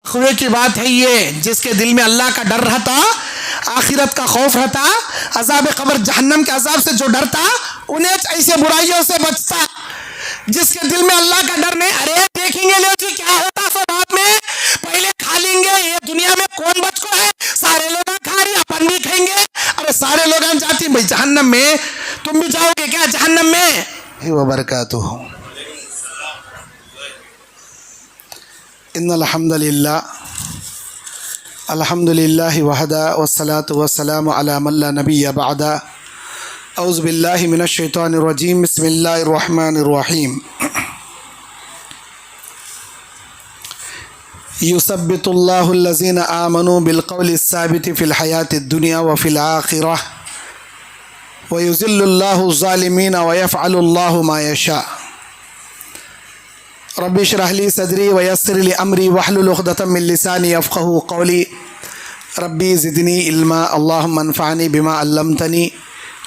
हुए की बात है ये, जिसके दिल में अल्लाह का डर रहता, आखिरत का खौफ रहता, अजाब कब्र जहन्नम के अजाब से जो डरता, उन्हें ऐसे बुराइयों से बचता। जिसके दिल में अल्लाह का डर नहीं, अरे देखेंगे ले जी क्या होता सो बाद में, पहले खा लेंगे, ये दुनिया में कौन बच को है, सारे लोग खा रहे अपन भी खाएंगे, अरे सारे लोग जाती भाई जहन्नम में, तुम भी जाओगे क्या जहन्नम में? वबरकातुहू। इन्नल हम्दुलिल्लाह अल्हम्दुलिल्लाहि वहदा वस्सलातु वस्सलामु अला मन ला नबिय्य बअदा। औज़ु बिल्लाहि मिनश शैतानिर रजीम। बिस्मिल्लाहिर रहमानिर रहीम। युसब्बितुल्लाहु अल्लज़ीना आमनू बिल क़ौलिस साबिति फ़िल हयातिद दुनिया व फ़िल आखिरह व युज़िल्लुल्लाहु ज़ालिमीना व यफ़अलुल्लाहु मा यशा। रब्बि इश्रह ली सदरी व यस्सिर ली अमरी वहलुल उक़दतम मिन लिसानी यफ़क़हू क़ौली। रब्बी ज़िदनी इल्मा। अल्लाहुम्मा अन्फ़अनी बिमा अल्लमतनी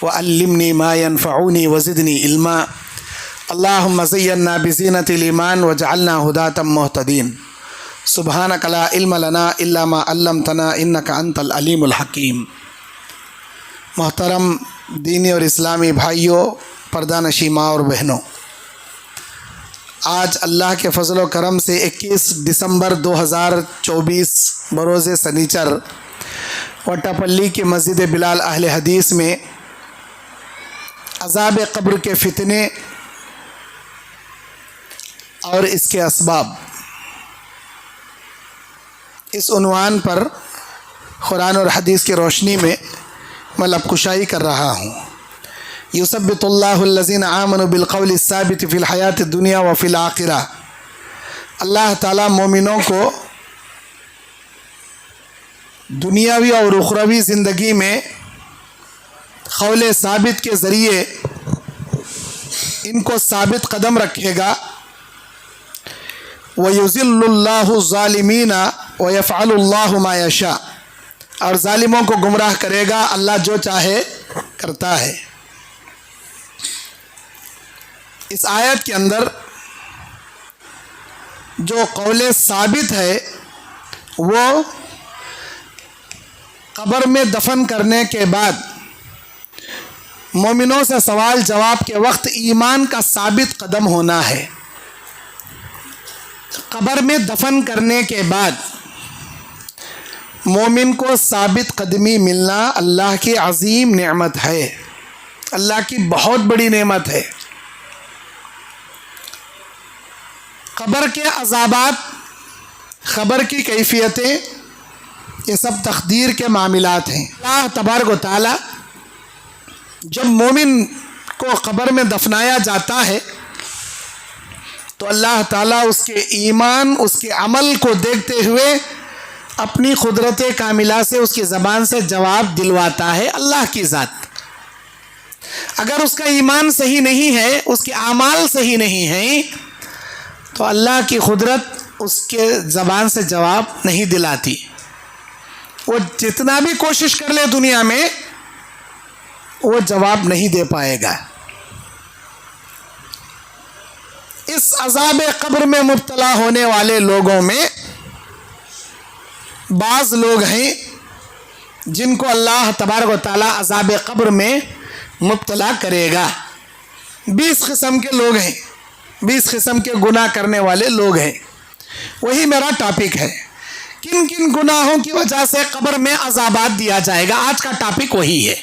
व अल्लिमनी मा यनफ़अुनी व ज़िदनी इल्मा। अल्लाहुम्मा ज़य्यिन्ना बिज़ीनतिल ईमान वजअलना हुदातम मुहतदीन। सुब्हानक ला इल्म लना इल्ला मा अल्लमतना इन्नका अंतल अलीमुल हकीम। मोहतरम दीनी और इस्लामी भाइयों, पर्दानशी माँ और बहनों, आज अल्लाह के फजल व करम से 21 दिसंबर 2024 बरोज़ सनीचर वट्टापल्ली की मस्जिद बिलाल अहले हदीस में अज़ाब क़ब्र के फितने और इसके असबाब, इस उन्वान पर कुरान और हदीस की रोशनी में मैं लबकुशाई कर रहा हूँ। युसब्बितुल्लाहु अल्लज़ीना आमनू बिल क़ौलिस साबिति फ़िल हयातिद दुनिया व फ़िल आखिरह। अल्लाह ताला मोमिनों को दुनियावी और उखरवी ज़िंदगी में क़ौल साबित के ज़रिए इनको साबित कदम रखेगा। व युज़िल्लुल्लाहु ज़ालिमीना व यफ़अलुल्लाहु मा यशा। और ज़ालिमों को गुमराह करेगा, अल्लाह जो चाहे करता है। इस आयत के अंदर जो कौले साबित है वो कब्र में दफन करने के बाद मोमिनों से सवाल जवाब के वक्त ईमान का साबित कदम होना है। कब्र में दफन करने के बाद मोमिन को साबित कदमी मिलना अल्लाह की अज़ीम नेमत है, अल्लाह की बहुत बड़ी नेमत है। क़ब्र के अज़ाबात, ख़बर की कैफियतें, ये सब तक़दीर के मामलात हैं। अल्लाह तबारक व तआला जब मोमिन को क़ब्र में दफनाया जाता है तो अल्लाह ताला उसके ईमान, उसके अमल को देखते हुए अपनी कुदरत कामिला से उसकी ज़बान से जवाब दिलवाता है। अल्लाह की ज़ात, अगर उसका ईमान सही नहीं है, उसके आमाल सही नहीं हैं, तो अल्लाह की कुदरत उसके ज़बान से जवाब नहीं दिलाती। वो जितना भी कोशिश कर ले दुनिया में, वो जवाब नहीं दे पाएगा। इस अज़ाब क़ब्र में मुब्तला होने वाले लोगों में बाज़ लोग हैं जिनको अल्लाह तबारक व तआला अज़ाब क़ब्र में मुब्तला करेगा। 20 किस्म के लोग हैं, 20 किस्म के गुनाह करने वाले लोग हैं। वही मेरा टॉपिक है, किन किन गुनाहों की वजह से कब्र में अज़ाबात दिया जाएगा। आज का टॉपिक वही है।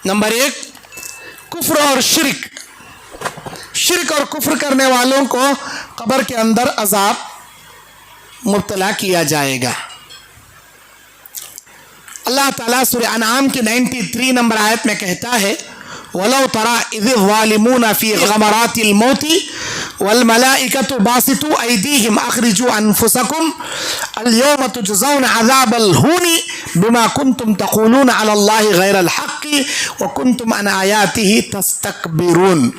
नंबर 1, कुफ्र और शिरक। शिरक और कुफ्र करने वालों को कब्र के अंदर अज़ाब मुब्तला किया जाएगा। अल्लाह ताला सूरह अनआम की 93 नंबर आयत में कहता है, वलौ तरा इज़ ज़ालिमूना फ़ी ग़मरातिल मौति वल मलाइकतु बासितू अयदीहिम अख़रिजू अनफुसकुम अल-यौम तुजज़ौना अज़ाबल हूनी बिमा कुंतुम तक़ूलूना अलल्लाहि ग़ैरल हक़्क़ि व कुंतुम अन आयातिही तस्तकबिरून।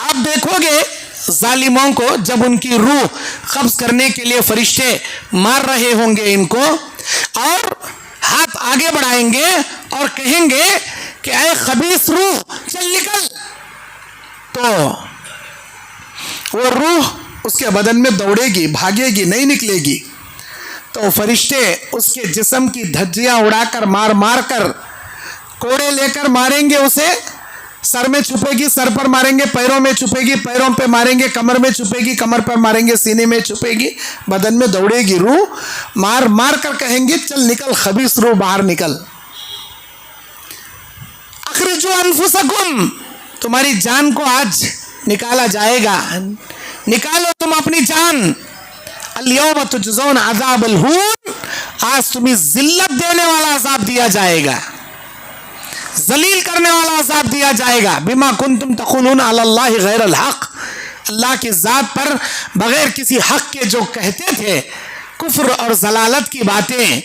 आप देखोगे जालिमों को जब उनकी रूह कब्ज़ करने के लिए फरिश्ते मार रहे होंगे इनको, और हाथ आगे बढ़ाएंगे और कहेंगे कि ऐ खबीस रूह चल निकल, तो वो रूह उसके बदन में दौड़ेगी, भागेगी, नहीं निकलेगी, तो फरिश्ते उसके जिस्म की धज्जियाँ उड़ाकर मार मार कर कोड़े लेकर मारेंगे उसे। सर में छुपेगी, सर पर मारेंगे, पैरों में छुपेगी, पैरों पे मारेंगे, कमर में छुपेगी, कमर पर मारेंगे, सीने में छुपेगी, बदन में दौड़ेगी रूह, मार मार कर कहेंगे चल निकल खबीस रूह, बाहर निकल। अखरिजू अनफुसकुम, तुम्हारी जान को आज निकाला जाएगा, निकालो तुम अपनी जान। अल-यौम तुजज़ौन अज़ाबल हून, आज तुम्हें जिल्लत देने वाला अजाब दिया जाएगा, जलील करने वाला अजाब दिया जाएगा। बिमा कुंतुम तक़ूलून अलल्लाहि गैरल हक़, अल्लाह की ज़ात पर बगैर किसी हक़ के जो कहते थे कुफ्र और जलालत की बातें,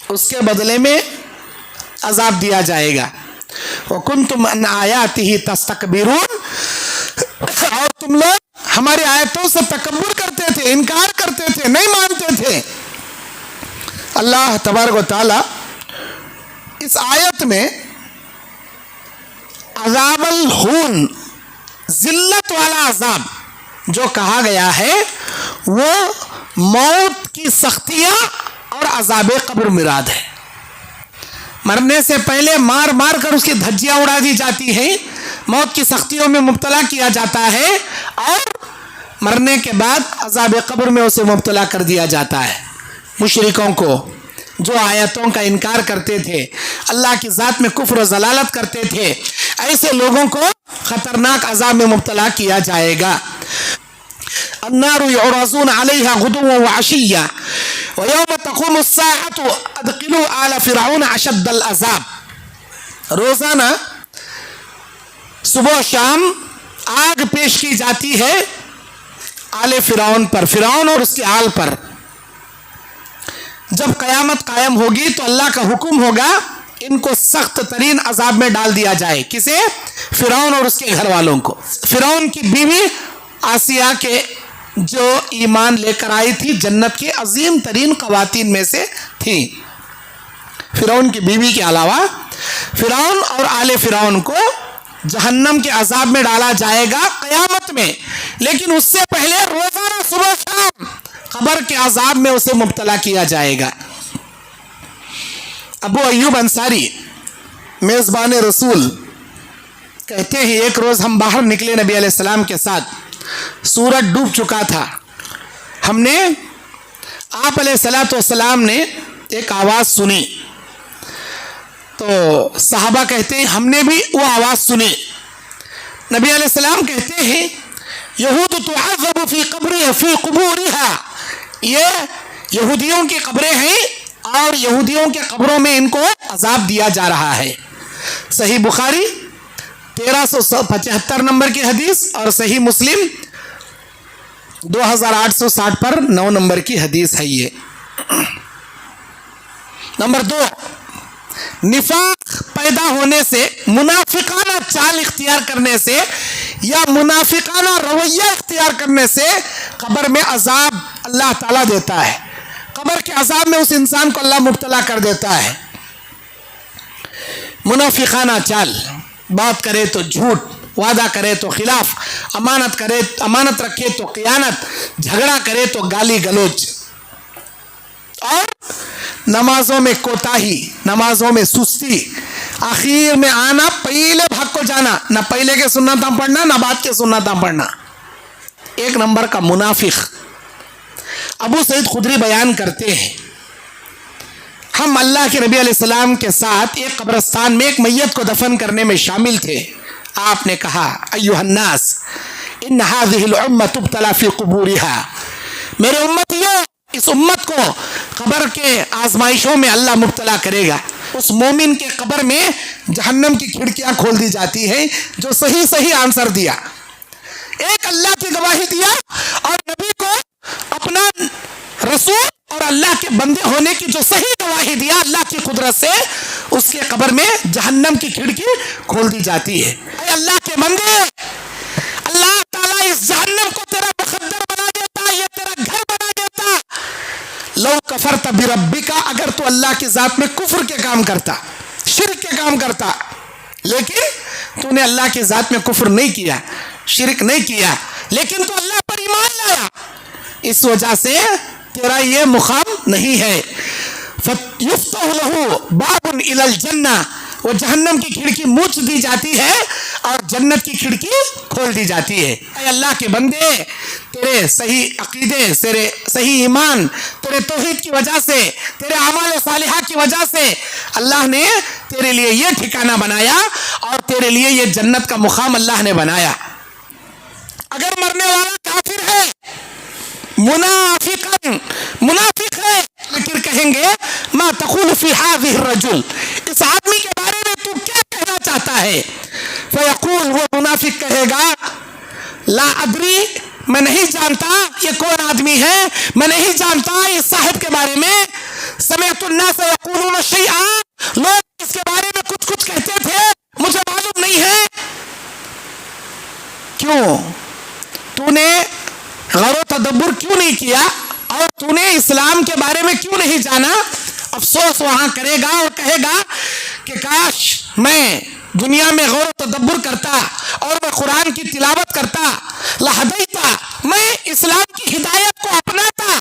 उसके बदले में अजाब दिया जाएगा। व कुंतुम अन आयातिही तस्तकबिरून, और तुम लोग हमारी आयतों से तकब्बुर करते थे, इनकार करते थे, नहीं मानते थे। अल्लाह तबारक व तआला इस आयत में अज़ाबल खून, जिल्लत वाला अजाब जो कहा गया है वो मौत की सख्तियाँ और अजाब कब्र मुराद है। मरने से पहले मार मार कर उसकी धज्जियाँ उड़ा दी जाती हैं, मौत की सख्तियों में मुब्तला किया जाता है, और मरने के बाद अजाब कब्र में उसे मुब्तला कर दिया जाता है। मुशरिकों को जो आयतों का इनकार करते थे, अल्लाह की ज़ात में कुफ्र और ज़लालत करते थे, ऐसे लोगों को ख़तरनाक अज़ाब में मुब्तला किया जाएगा। अन्नारु युअरज़ून अलैहा गुदुव्वन व अशिय्या व यौम तक़ूमु अस्साअतु अदखिलू आला फ़िरऔन अशद्दल अज़ाब। रोज़ाना सुबह शाम आग पेश की जाती है आले फ़िरऔन पर, फ़िरऔन और उसके आल पर। जब क़यामत कायम होगी तो अल्लाह का हुक्म होगा इनको सख्त तरीन अजाब में डाल दिया जाए। किसे? फ़िरऔन और उसके घर वालों को। फ़िरऔन की बीवी आसिया के जो ईमान लेकर आई थी, जन्नत की अजीम तरीन ख़वातीन में से थी। फ़िरऔन की बीवी के अलावा फ़िरऔन और आले फ़िरऔन को जहन्नम के अजाब में डाला जाएगा क़यामत में, लेकिन उससे पहले रोज़ाना सुबह शाम कब्र के अजाब में उसे मुब्तला किया जाएगा। अबू अय्यूब अंसारी मेज़बान रसूल कहते हैं, एक रोज़ हम बाहर निकले नबी अलैहिस्सलाम के साथ, सूरज डूब चुका था। हमने आप अलैहिस्सलाम ने एक आवाज़ सुनी, तो सहाबा कहते हैं हमने भी वो आवाज़ सुनी। नबी अलैहिस्सलाम कहते हैं यहूद तुअज़्ज़बु फ़ी क़ुबूरिहा, ये यहूदियों की कब्रें हैं और यहूदियों के कब्रों में इनको अजाब दिया जा रहा है। सही बुखारी 1375 नंबर की हदीस और सही मुस्लिम 2860 पर 9 नंबर की हदीस है ये। नंबर 2, निफाक पैदा होने से, मुनाफिकाना चाल इख्तियार करने से या मुनाफिकाना रवैया इख्तियार करने से कब्र में अजाब अल्लाह ताला देता है। कब्र के अजाब में उस इंसान को अल्लाह मुब्तला कर देता है। मुनाफिकाना चाल, बात करे तो झूठ, वादा करे तो खिलाफ, अमानत रखे तो क़ियानत, झगड़ा करे तो गाली गलोच, और नमाजों में कोताही, नमाजों में सुस्ती, आखिर में आना, पहले भाग को जाना, ना पहले के सुन्नत पढ़ना ना बाद के सुन्नत पढ़ना। एक नंबर का मुनाफिक। अबू सईद खुदरी बयान करते हैं, हम अल्लाह के नबी अलैहिस्सलाम के साथ एक कब्रिस्तान में एक मैयत को दफन करने में शामिल थे। आपने कहा अय्युहन्नास इन हाज़िहिल उम्मह तुब्तला फ़ी क़ुबूरिहा, मेरे उम्मतियों, इस उम्मत को कब्र के आजमाइशों में अल्लाह मुब्तला करेगा। उस मोमिन के कब्र में जहन्नम की खिड़कियां खोल दी जाती हैं जो सही सही आंसर दिया, एक अल्लाह की गवाही दिया और नबी को अपना रसूल और अल्लाह के बंदे होने की जो सही गवाही दिया अल्लाह की कुदरत से, उसके कब्र में जहन्नम की खिड़की खोल दी जाती है। अल्लाह के बंदे, अल्लाह ताला इस जहन्नम को तेरा मुकद्दर बना देता, ये तेरा घर बना देता। लौ कफरत बिरब्बिका, अगर तो अल्लाह की जात में कुफ्र के काम करता, शिर्क के काम करता, लेकिन तूने अल्लाह की जात में कुफ्र नहीं किया, शिर्क नहीं किया, लेकिन तो अल्लाह पर ईमान आया, इस वजह से तेरा ये मुकाम नहीं है। फयुफ्तहु लहू बाबुन इलल जन्ना, वो जहन्नम की खिड़की मूछ दी जाती है और जन्नत की खिड़की खोल दी जाती है। अल्लाह के बंदे, तेरे सही अकीदे, तेरे सही ईमान, तेरे तौहीद की वजह से, तेरे अमाल सालिहा की वजह से अल्लाह ने तेरे लिए ये ठिकाना बनाया और तेरे लिए ये जन्नत का मुकाम अल्लाह ने बनाया। अगर मरने वाला काफिर है, मुनाफिक है, लेकिन कहेंगे मा तक़ूलु फी हाज़िहि रजुल, इस आदमी के बारे में तू क्या कहना चाहता है? फयक़ूल, वो मुनाफिक कहेगा ला अदरी, मैं नहीं जानता ये कौन आदमी है, मैं नहीं जानता इस साहिब के बारे में। समिअतु अन्नास यक़ूलून शैआ, लोग इसके बारे में कुछ कुछ कहते थे, मुझे मालूम नहीं है। क्यों? तूने गौर तदब्बुर क्यों नहीं किया और तूने इस्लाम के बारे में क्यों नहीं जाना? अफसोस वहां करेगा और कहेगा कि काश मैं दुनिया में गौर तदब्बुर करता और मैं कुरान की तिलावत करता, लहदैता, मैं इस्लाम की हिदायत को अपनाता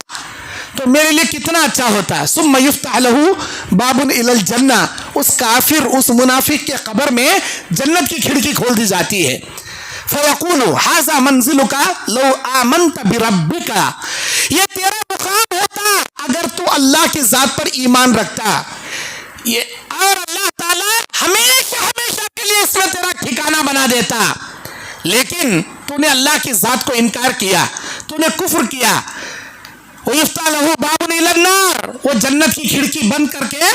तो मेरे लिए कितना अच्छा होता। सुम्मा युफ्तह लहू बाबुन इलल जन्ना, उस काफिर, उस मुनाफिक के कब्र में जन्नत की खिड़की खोल दी जाती है। फयक़ूलु हाज़ा मंज़िलुका लौ आमन्त बिरब्बिका, ये तेरा मुकाम होता अगर तू अल्लाह की ज़ात पर ईमान रखता, ये और अल्लाह ताला हमेशा हमेशा के लिए इसमें तेरा ठिकाना बना देता। लेकिन तूने अल्लाह की ज़ात को इनकार किया, तूने कुफ्र किया। युफ्तह लहू बाबुन इलन नार, वो जन्नत की खिड़की बंद करके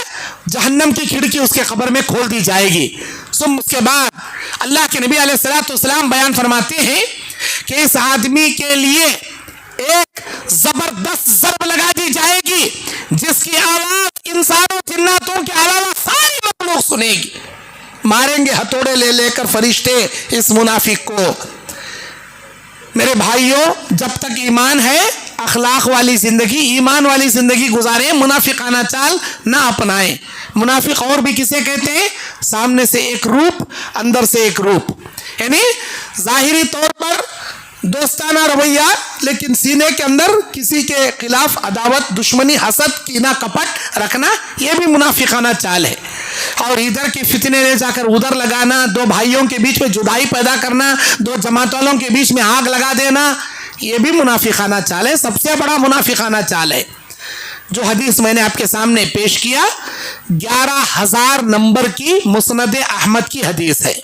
जहन्नम की खिड़की उसके कब्र में खोल दी जाएगी। उसके बाद अल्लाह के नबी अलैहिस्सलातु वस्सलाम बयान फरमाते हैं कि इस आदमी के लिए एक जबरदस्त ज़रब लगा दी जाएगी जिसकी आवाज इंसानों जिन्नातों के अलावा सारी मखलूक सुनेगी। मारेंगे हथौड़े ले लेकर फरिश्ते इस मुनाफिक को। मेरे भाइयों, जब तक ईमान है अखलाक वाली जिंदगी, ईमान वाली जिंदगी गुजारें, मुनाफिकाना चाल ना अपनाएं। मुनाफिक और भी किसे कहते हैं? सामने से एक रूप, अंदर से एक रूप, यानी जाहिरी तौर पर दोस्ताना रवैया लेकिन सीने के अंदर किसी के खिलाफ अदावत, दुश्मनी, हसद, कीना, कपट रखना, यह भी मुनाफिकाना चाल है। और इधर के फितने ले जाकर उधर लगाना, दो भाइयों के बीच में जुदाई पैदा करना, दो जमात वालों के बीच में आग लगा देना, यह भी मुनाफिकाना चाल है। सबसे बड़ा मुनाफिकाना चाल है जो हदीस मैंने आपके सामने पेश किया, 11,000 नंबर की मुस्नद अहमद की हदीस है।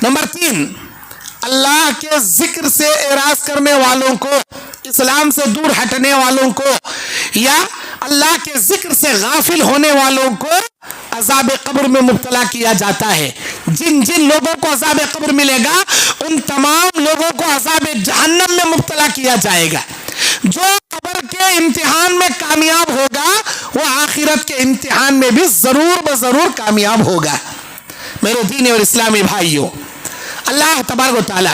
नंबर 3, अल्लाह के जिक्र से एराज करने वालों को, इस्लाम से दूर हटने वालों को या अल्लाह के जिक्र से गाफिल होने वालों को अज़ाब कब्र में मुब्तला किया जाता है। जिन जिन लोगों को अज़ाब कब्र मिलेगा उन तमाम लोगों को अज़ाब जहन्नम में मुब्तला किया जाएगा। जो कब्र के इम्तिहान में कामयाब होगा वो आखिरत के इम्तिहान में भी जरूर ब जरूर कामयाब होगा। मेरे दीन और इस्लामी भाइयों, अल्लाह तबारक व तआला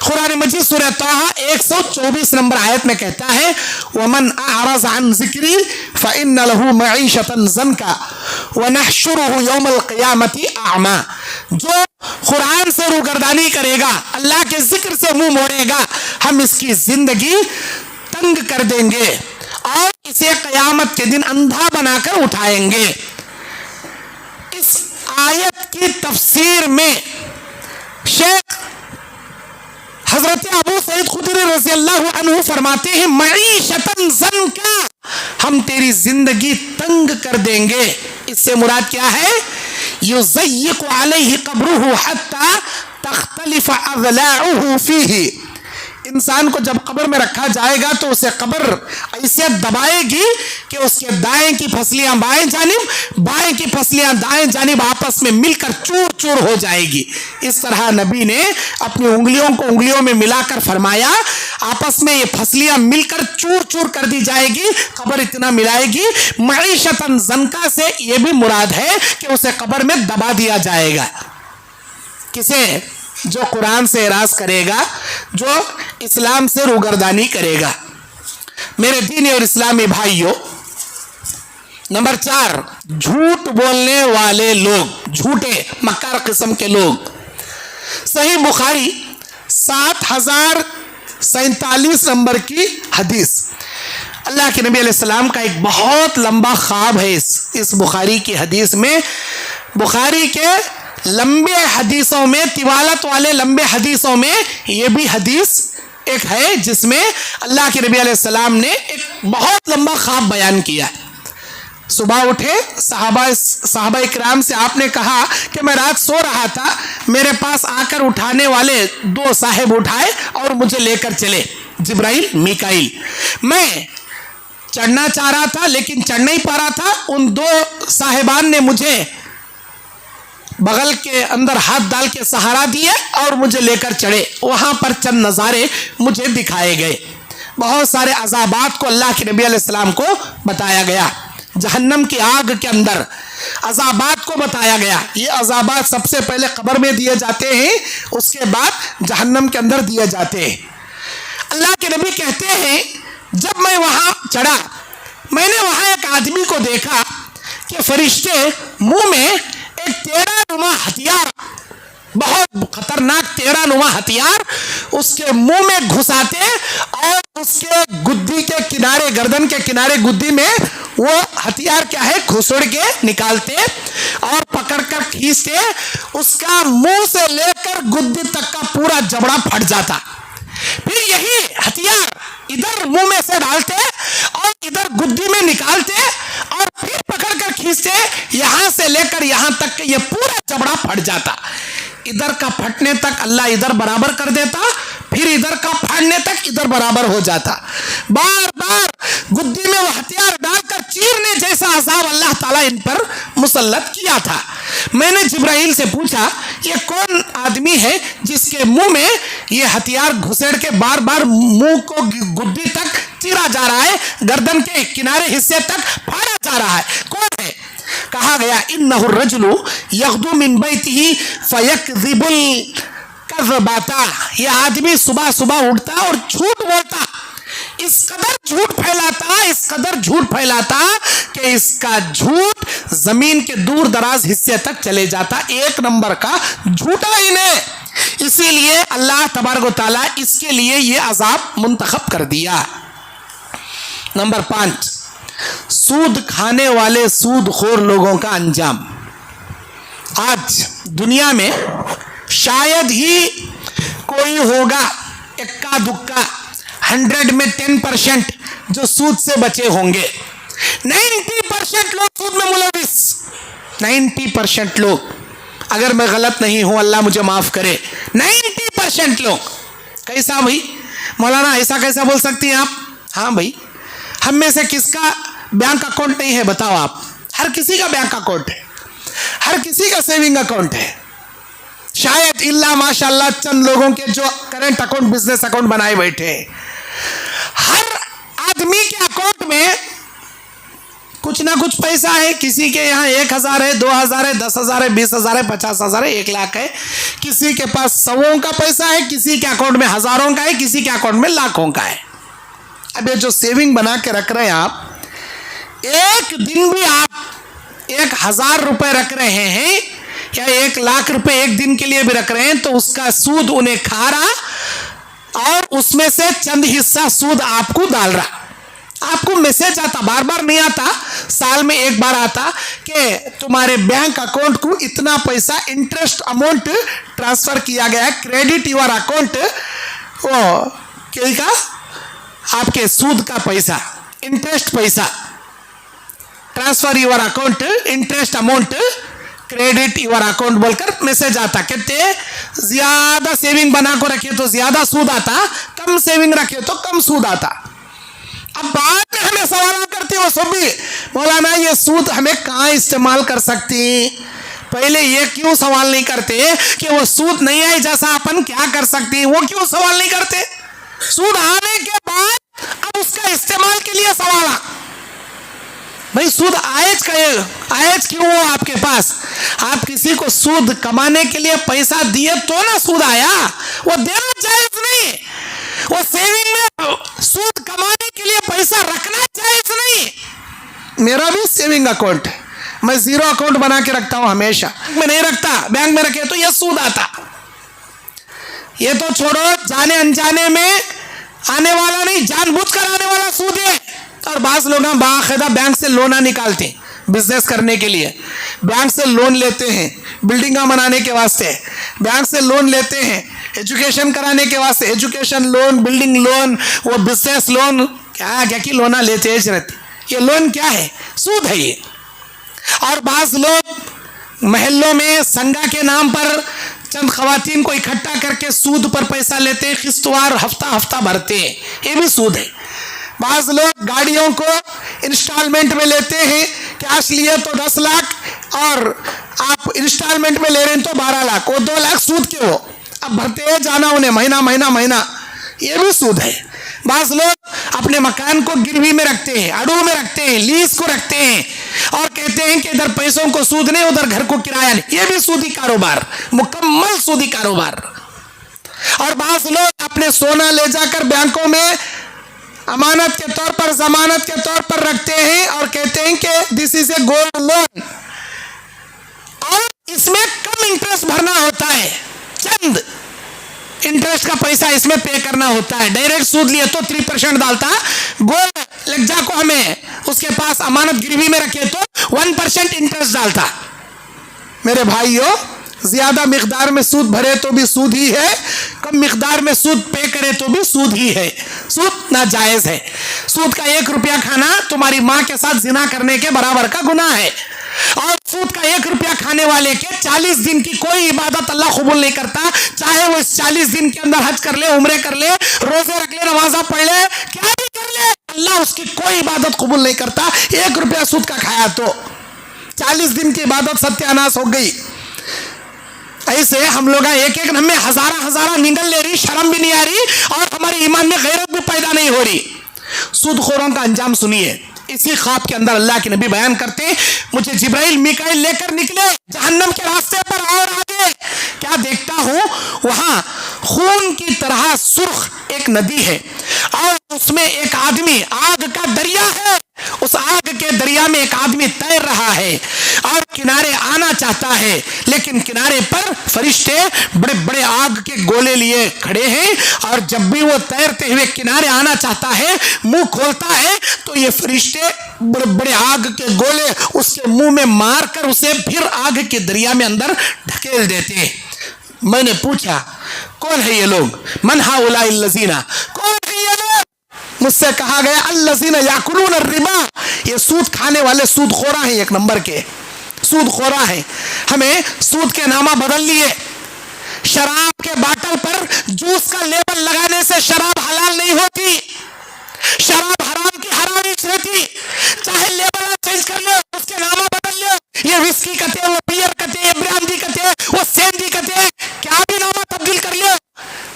कुरान मजीद सूरह ताहा 124 नंबर आयत में कहता है, वमन अअरज़ अन ज़िक्री फ़इन्न लहू मईशतन ज़न्का व नहशुरुहु यौमल क़ियामति अअमा। जो कुरान से रूगर्दानी करेगा, अल्लाह के जिक्र से मुंह मोड़ेगा, हम इसकी जिंदगी तंग कर देंगे और इसे क़यामत के दिन अंधा बनाकर उठाएंगे। इस आयत की तफसीर में शेख हजरत अबू सईद खुदरी रज़ी अल्लाहु अन्हु फरमाते हैं, मईशतन ज़न्का, हम तेरी जिंदगी तंग कर देंगे। इससे मुराद क्या है? युज़य्यक़ु अलैहि क़ब्रुहु हत्ता तख्तलिफ़ अज़लाउहु फ़ीही। इंसान को जब कब्र में रखा जाएगा तो उसे कब्र ऐसे दबाएगी कि उसके दाएं की फसलियां बाएं जानिब, बाएं की फसलियां दाएं जानिब आपस में मिलकर चूर चूर हो जाएगी। इस तरह नबी ने अपनी उंगलियों को उंगलियों में मिलाकर फरमाया, आपस में ये फसलियां मिलकर चूर चूर कर दी जाएगी, कब्र इतना मिलाएगी। मईशतन ज़न्का से ये भी मुराद है कि उसे कब्र में दबा दिया जाएगा। किसे? जो कुरान से एराज करेगा, जो इस्लाम से रूगर्दानी करेगा। मेरे दीनी और इस्लामी भाइयों, नंबर 4, झूठ बोलने वाले लोग, झूठे मक्कार किस्म के लोग। सही बुखारी 7,7 47 नंबर की हदीस। अल्लाह के नबी अलैहिस्सलाम का एक बहुत लंबा ख्वाब है इस बुखारी की हदीस में। बुखारी के लंबे हदीसों में, तिवालत वाले लंबे हदीसों में ये भी हदीस एक है जिसमें अल्लाह के नबी अलैहिस्सलाम ने एक बहुत लंबा ख्वाब बयान किया। सुबह उठे, सहाबा इकराम से आपने कहा कि मैं रात सो रहा था, मेरे पास आकर उठाने वाले 2 साहिब उठाए और मुझे लेकर चले, जिब्राइल मीकाइल। मैं चढ़ना चाह रहा था लेकिन चढ़ नहीं पा रहा था। उन 2 साहिबान ने मुझे बगल के अंदर हाथ डाल के सहारा दिए और मुझे लेकर चढ़े। वहाँ पर चंद नज़ारे मुझे दिखाए गए। बहुत सारे अज़ाबात को अल्लाह के नबी अलैहिस्सलाम को बताया गया। जहन्नम की आग के अंदर अज़ाबात को बताया गया। ये अज़ाबात सबसे पहले कब्र में दिए जाते हैं, उसके बाद जहन्नम के अंदर दिए जाते हैं। अल्लाह के नबी कहते हैं, जब मैं वहाँ चढ़ा, मैंने वहाँ एक आदमी को देखा कि फरिश्ते मुंह में एक टेढ़ा नुमा हथियार, बहुत खतरनाक टेढ़ा नुमा हथियार उसके मुंह में घुसाते और उसके गुद्दी के किनारे, गर्दन के किनारे गुद्दी में वो हथियार क्या है घुसड़ के निकालते और पकड़कर खींचते। उसका मुंह से लेकर गुद्दी तक का पूरा जबड़ा फट जाता। फिर यही हथियार इधर मुंह में से डालते और इधर गुद्दी में निकालते और फिर पकड़कर खींचते, यहां से लेकर यहां तक ये पूरा जबड़ा फट जाता। इधर का फटने तक अल्लाह इधर बराबर कर देता, फिर इधर का फाड़ने तक इधर बराबर हो जाता। बार बार गुद्दी में वो हथियार डालकर चीरने जैसा अज़ाब अल्लाह ताला इन पर मुसल्लत किया था। मैंने जिब्राइल से पूछा, ये कौन आदमी है जिसके मुंह में ये हथियार घुसेड़ के बार बार मुंह को गुद्दी तक चीरा जा रहा है, गर्दन के किनारे हिस्से तक फाड़ा जा रहा है, कौन है? कहा गया, इन्नहु रजुलु यग़दु मिन बैतिही फयकज़िबुल कज़बाता। ये आदमी सुबह सुबह उठता और झूठ बोलता, इस कदर झूठ फैलाता, इस कदर झूठ फैलाता कि इसका झूठ जमीन के दूर दराज हिस्से तक चले जाता। 1 नंबर का झूठा इन्हें। इसीलिए अल्लाह तबारक व तआला इसके लिए ये अजाब मुंतखब कर दिया। नंबर 5, सूद खाने वाले सूदखोर लोगों का अंजाम। आज दुनिया में शायद ही कोई होगा इक्का दुक्का 100 में 10% जो सूद से बचे होंगे। 90% लोग सूद में मुलविस, 90% लोग, अगर मैं गलत नहीं हूं अल्लाह मुझे माफ करे, 90% लोग। कैसा भाई मौलाना, ऐसा कैसा बोल सकती हैं आप? हाँ भाई, हम में से किसका बैंक अकाउंट नहीं है बताओ आप? हर किसी का बैंक अकाउंट है, हर किसी का सेविंग अकाउंट है। शायद इल्ला माशाल्लाह चंद लोगों के जो करंट अकाउंट, बिजनेस अकाउंट बनाए बैठे हैं। हर आदमी के अकाउंट में कुछ ना कुछ पैसा है। किसी के यहाँ 1000 है, 2000 है, 10,000 है, 20,000 है, 50,000 है, 1 लाख है। किसी के पास 100 का पैसा है, किसी के अकाउंट में हजारों का है, किसी के अकाउंट में लाखों का है। अब ये जो सेविंग बना के रख रहे हैं आप, एक दिन भी आप 1000 रुपए रख रहे हैं या 1 लाख रुपए एक दिन के लिए भी रख रहे हैं, तो उसका सूद उन्हें खा रहा और उसमें से चंद हिस्सा सूद आपको डाल रहा। आपको मैसेज आता, बार बार नहीं आता, साल में 1 बार आता कि तुम्हारे बैंक अकाउंट को इतना पैसा इंटरेस्ट अमाउंट ट्रांसफर किया गया है, क्रेडिट योर अकाउंट, वो क्या आपके सूद का पैसा, इंटरेस्ट पैसा, transfer your account interest amount credit your account बोलकर मैसेज आता। कहते ज्यादा सेविंग बना को रखे तो ज्यादा सूद आता, कम सेविंग रखे तो कम सूद आता। अब बाद में हमें सवाल करते हो सब भी, मौलाना ये सूद हमें कहाँ इस्तेमाल कर सकती? पहले ये क्यों सवाल नहीं करते कि वो सूद नहीं है जैसा अपन क्या कर सकते हैं? वो क्यों सवाल नहीं करते? सूद आने के बाद अब उसका इस्तेमाल के लिए सवाल आ भाई, सूद आयज क्यों हो आपके पास? आप किसी को सूद कमाने के लिए पैसा दिए तो ना सूद आया, वो देना जायज नहीं। वो सेविंग में सूद कमाने के लिए पैसा रखना जायज नहीं। मेरा भी सेविंग अकाउंट है, मैं 0 अकाउंट बना के रखता हूं हमेशा, मैं नहीं रखता, बैंक में रखे तो ये सूद आता। ये तो छोड़ो, जाने अनजाने में आने वाला नहीं, जानबूझकर आने वाला सूद है। और बाज़ लोग बाकायदा बैंक से लोन निकालते हैं बिजनेस करने के लिए, बैंक से लोन लेते हैं बिल्डिंग बनाने के वास्ते, बैंक से लोन लेते हैं एजुकेशन कराने के वास्ते, एजुकेशन लोन, बिल्डिंग लोन, वो बिजनेस लोन, क्या क्या की लोना लेते हैं रहती। ये लोन क्या है? सूद है ये। और बाज़ लोग महल्लों में संगा के नाम पर चंद खवातीन को इकट्ठा करके सूद पर पैसा लेते हैं, किस्तवार हफ्ता हफ्ता भरते हैं, ये भी सूद है। बाज़ लोग गाड़ियों को इंस्टॉलमेंट में लेते हैं, कैश लिए तो 10 लाख और आप इंस्टॉलमेंट में ले रहे हैं तो 12 लाख, वो 2 लाख सूद के हो, अब भरते हैं जाना उन्हें महीना महीना महीना, ये भी सूद है। बाज़ लोग अपने मकान को गिरवी में रखते हैं, अड़ू में रखते हैं, लीज को रखते हैं और कहते हैं कि इधर पैसों को सूद नहीं, उधर घर को किराया नहीं, ये भी सूदी कारोबार, मुकम्मल सूदी कारोबार। और बाज़ लोग अपने सोना ले जाकर बैंकों में अमानत के तौर पर, जमानत के तौर पर रखते हैं और कहते हैं कि this is a gold loan, और इसमें कम इंटरेस्ट भरना होता है, चंद इंटरेस्ट का पैसा इसमें पे करना होता है। डायरेक्ट सूद लिए तो 3% डालता, गोल्ड लग जा को हमें उसके पास अमानत गिरवी में रखे तो 1% इंटरेस्ट डालता। मेरे भाइयों, ज्यादा मिकदार में सूद भरे तो भी सूद ही है, कम मिकदार में सूद पे करे तो भी सूद ही है। सूद नाजायज है। सूद का 1 रुपया खाना तुम्हारी माँ के साथ जिना करने के बराबर का गुनाह है। और सूद का 1 रुपया खाने वाले के 40 दिन की कोई इबादत अल्लाह कबूल नहीं करता, चाहे वो इस 40 दिन के अंदर हज कर ले, उम्रे कर ले, रोजे रख ले, नमाजा पढ़ ले, क्या भी कर ले, अल्लाह उसकी कोई इबादत कबूल नहीं करता। 1 रुपया सूद का खाया तो 40 दिन की इबादत सत्यानाश हो गई। ऐसे हम लोग एक एक हमें हजारा निगल ले रही, शर्म भी नहीं आ रही और हमारे ईमान में गैरत भी पैदा नहीं हो रही। सूदखोरों का अंजाम सुनिए। इसी ख्वाब के अंदर अल्लाह के नबी बयान करते, मुझे जिब्राइल मीकाइल लेकर निकले जहन्नम के रास्ते पर, और आगे क्या देखता हूं, वहां खून की तरह सुर्ख एक नदी है और उसमें एक आदमी, आग का दरिया है, उस आग के दरिया में एक आदमी तैर रहा है और किनारे आना चाहता है, लेकिन किनारे पर फरिश्ते बड़े बड़े आग के गोले लिए खड़े हैं और जब भी वो तैरते हुए किनारे आना चाहता है, मुंह खोलता है तो ये फरिश्ते बड़े बड़े आग के गोले उसके मुंह में मारकर उसे फिर आग के दरिया में अंदर ढकेल देते। मैंने पूछा, कौन है ये लोग? मन हाउलाइल लजीना, कौन है ये लोग? मुझसे कहा गया, अल्लज़ीना याकुलून रिबा, ये सूद खाने वाले सूदखोरा हैं, 1 नंबर के सूदखोरा हैं। हमें सूद के नामा बदल लिए। शराब के बाटल पर जूस का लेबल लगाने से शराब हलाल नहीं होती, शराब हराम की हरामिश रहती। चाहे लेबल चेंज कर लो, उसके नामा बदल लो, ये विस्की कहते, वो बियर कहते, ये ब्रांडी कहते, वो सेंधी कहते, क्या भी नामा तब्दील कर लो,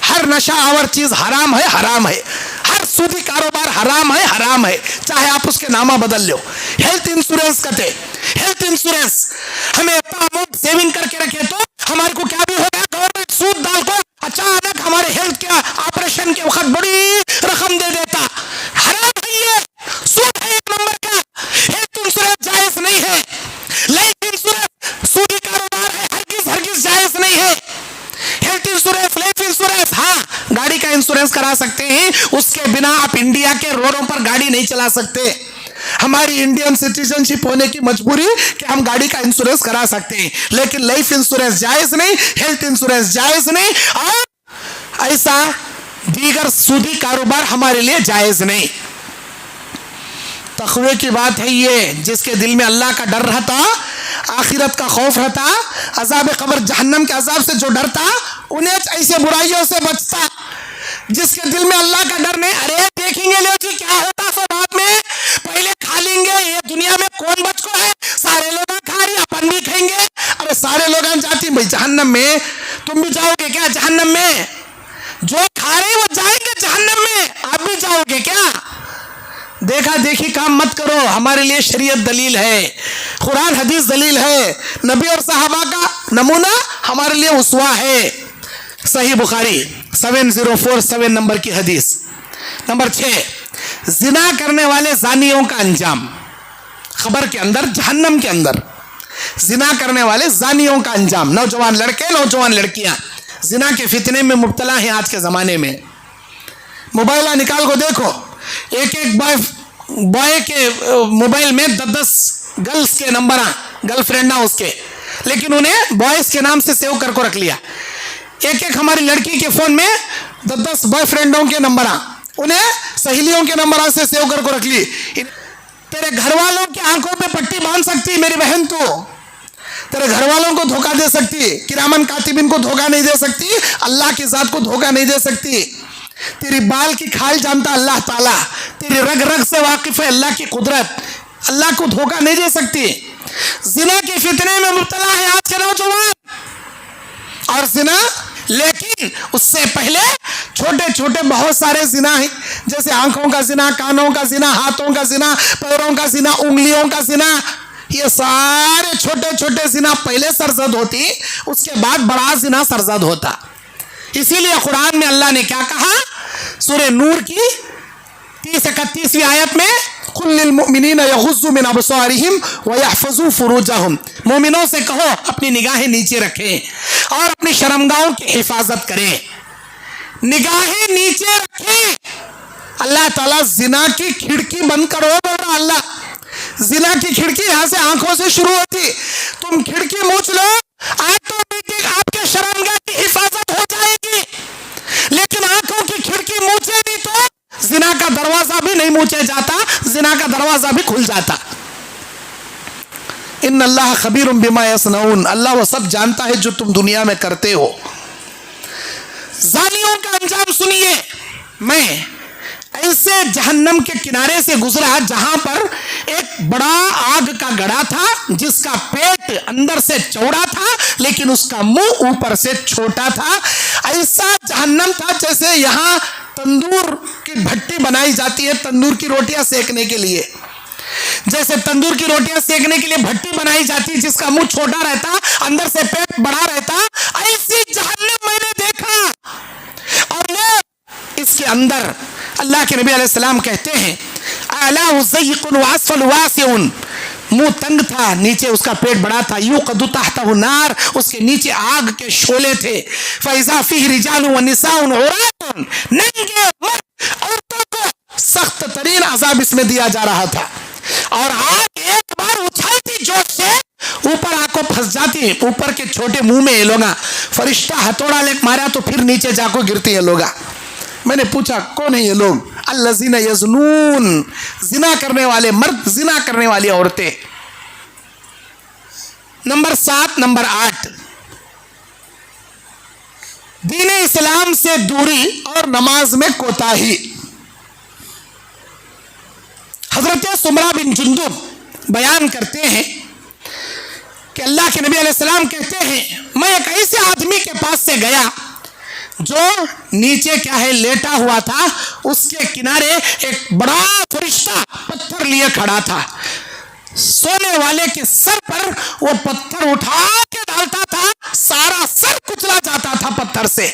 हर नशा आवर चीज हराम है, हराम है। हर सूदी कारोबार हराम है, हराम है, चाहे आप उसके नामा बदल लो। हेल्थ इंश्योरेंस कहते, हेल्थ इंश्योरेंस हमें अमाउंट सेविंग करके रखे तो हमारे को क्या भी हो गया, गवर्नमेंट सूद डाल को अचानक हमारे हेल्थ के ऑपरेशन के वक्त बड़ी रकम दे देता। हराम है ये, सूद है 1 नंबर का। हेल्थ इंश्योरेंस जायज नहीं है, लाइफ इंश्योरेंस सूदी कारोबार है, हरगिज जायज नहीं है। हेल्थ इंश्योरेंस, लाइफ इंश्योरेंस, हाँ गाड़ी का इंश्योरेंस करा सकते हैं, उसके बिना आप इंडिया के रोडों पर गाड़ी नहीं चला सकते। हमारी इंडियन सिटीजनशिप होने की मजबूरी कि हम गाड़ी का इंश्योरेंस करा सकते हैं, लेकिन लाइफ इंश्योरेंस जायज नहीं, हेल्थ इंश्योरेंस जायज नहीं, और ऐसा दीगर सूदी कारोबार हमारे लिए जायज नहीं। तक़वे की बात है ये, जिसके दिल में अल्लाह का डर रहता, आखिरत का खौफ रहता, अज़ाब क़ब्र जहन्नम के अज़ाब से जो डरता, उन्हें ऐसे बुराइयों से बचता। जिसके दिल में अल्लाह का डर नहीं, अरे देखेंगे ले जी क्या होता सो बाद में, पहले खा लेंगे, ये दुनिया में कौन बच को है, सारे लोग खा रही, अपन भी खाएंगे। अरे सारे लोग जाती भाई जहन्नम में, तुम भी जाओगे क्या जहन्नम में? जो खा रहे वो जाएंगे जहन्नम में, आप भी जाओगे क्या? देखा देखी काम मत करो। हमारे लिए शरीयत दलील है, कुरान हदीस दलील है, नबी और सहाबा का नमूना हमारे लिए उस्वा है। सही बुखारी 7047 नंबर की हदीस। नंबर 6, जिना करने वाले जानियों का अंजाम। खबर के अंदर जहन्नम के अंदर जिना करने वाले जानियों का अंजाम। नौजवान लड़के, नौजवान लड़कियां जिना के फितने में मुब्तला हैं आज के ज़माने में। मोबाइल निकाल को देखो, एक एक बॉय के मोबाइल में 10-10 गर्ल्स के नंबर, गर्लफ्रेंड ना उसके, लेकिन उन्हें बॉयज के नाम से सेव करके रख लिया। एक एक हमारी लड़की के फोन में 10-10 बॉयफ्रेंडों के नंबर, उन्हें सहेलियों के नंबर से सेव करके रख ली। तेरे घर वालों की आंखों पे पट्टी बांध सकती मेरी बहन, तो तेरे घर वालों को धोखा दे सकती, किरामन कातिबिन को धोखा नहीं दे सकती, अल्लाह की जात को धोखा नहीं दे सकती। तेरी बाल की खाल जानता अल्लाह ताला, तेरी रग रग से वाकिफ है अल्लाह की कुदरत, अल्लाह को धोखा नहीं दे सकती। जिना के फितने में मुब्तला है आज के नौजवान, और जिना, लेकिन उससे पहले छोटे छोटे बहुत सारे जिना हैं, जैसे आंखों का जिना, कानों का जिना, हाथों का जिना, पैरों का जिना, उंगलियों का जिना, ये सारे छोटे छोटे जिना पहले सरजद होती, उसके बाद बड़ा जिना सरजद होता। इसीलिए कुरान में अल्लाह ने क्या कहा, सूरह नूर की 30-31वीं आयत में, कुल लिल मुमिनीना यगुज़्ज़ू मिन अबसारिहिम व यहफ़ज़ू फुरूजहुम, मोमिनों से कहो अपनी निगाहें नीचे रखें और अपनी शर्मगाहों की हिफाजत करें। निगाहें नीचे रखें, अल्लाह ताला जिना की खिड़की बंद करो बोल रहा अल्लाह। जिना की खिड़की यहां से आंखों से शुरू होती, तुम खिड़की मूछ लो, ऑटोमेटिक आपके शर्मगाह की हिफाजत हो जाएगी। लेकिन आंखों की खिड़की मूछे नहीं तो जिना का दरवाजा भी नहीं मूछे जाता, जिना का दरवाजा भी खुल जाता। इन्नल्लाह खबीरुम बिमा यसनऊन, अल्लाह वो सब जानता है जो तुम दुनिया में करते हो। जालियों का अंजाम सुनिए, मैं ऐसे जहन्नम के किनारे से गुजरा जहां पर एक बड़ा आग का गड़ा था, जिसका पेट अंदर से चौड़ा था लेकिन उसका मुंह ऊपर से छोटा था। ऐसा जहन्नम था जैसे यहाँ तंदूर की भट्टी बनाई जाती है तंदूर की रोटियां सेकने के लिए, जैसे तंदूर की रोटियां सेकने के लिए भट्टी बनाई जाती है जिसका मुंह छोटा रहता, अंदर से पेट बड़ा रहता, ऐसी जहन्नम मैंने देखा। और वो इसके अंदर अल्लाह के नबी अलैहिस्सलाम कहते हैं, आला ज़य्क़ुन व अस्फ़ल वासिउन, मुंह तंग था, नीचे उसका पेट बड़ा था, यूक़दु तहतहु नार, उसके नीचे आग के शोले थे। फ़इज़ा फ़ीहि रिजालुन व निसाउन उरातुन, नंगे मर्द औरतों को सख्त तरीन अज़ाब इसमें दिया जा रहा था। और आग एक बार उछलती जोश से, ऊपर आंखों फंस जाती, ऊपर के छोटे मुंह में ये लोगा, फरिश्ता हथौड़ा लेकर मारा तो फिर नीचे जाको गिरती है लोगा। मैंने पूछा कौन है ये लोग, अल्लज़ीना यज़नून, जिना करने वाले मर्द, जिना करने वाली औरतें। नंबर 7, नंबर 8, दीन इस्लाम से दूरी और नमाज में कोताही। हजरत सुमरा बिन जुंदुब बयान करते हैं कि अल्लाह के नबी अलैहिस्सलाम कहते हैं, मैं एक ऐसे आदमी के पास से गया जो नीचे क्या है लेटा हुआ था, उसके किनारे एक बड़ा फरिश्ता पत्थर लिए खड़ा था। सोने वाले के सर पर वो पत्थर उठा के डालता था, सारा सर कुचला जाता था पत्थर से,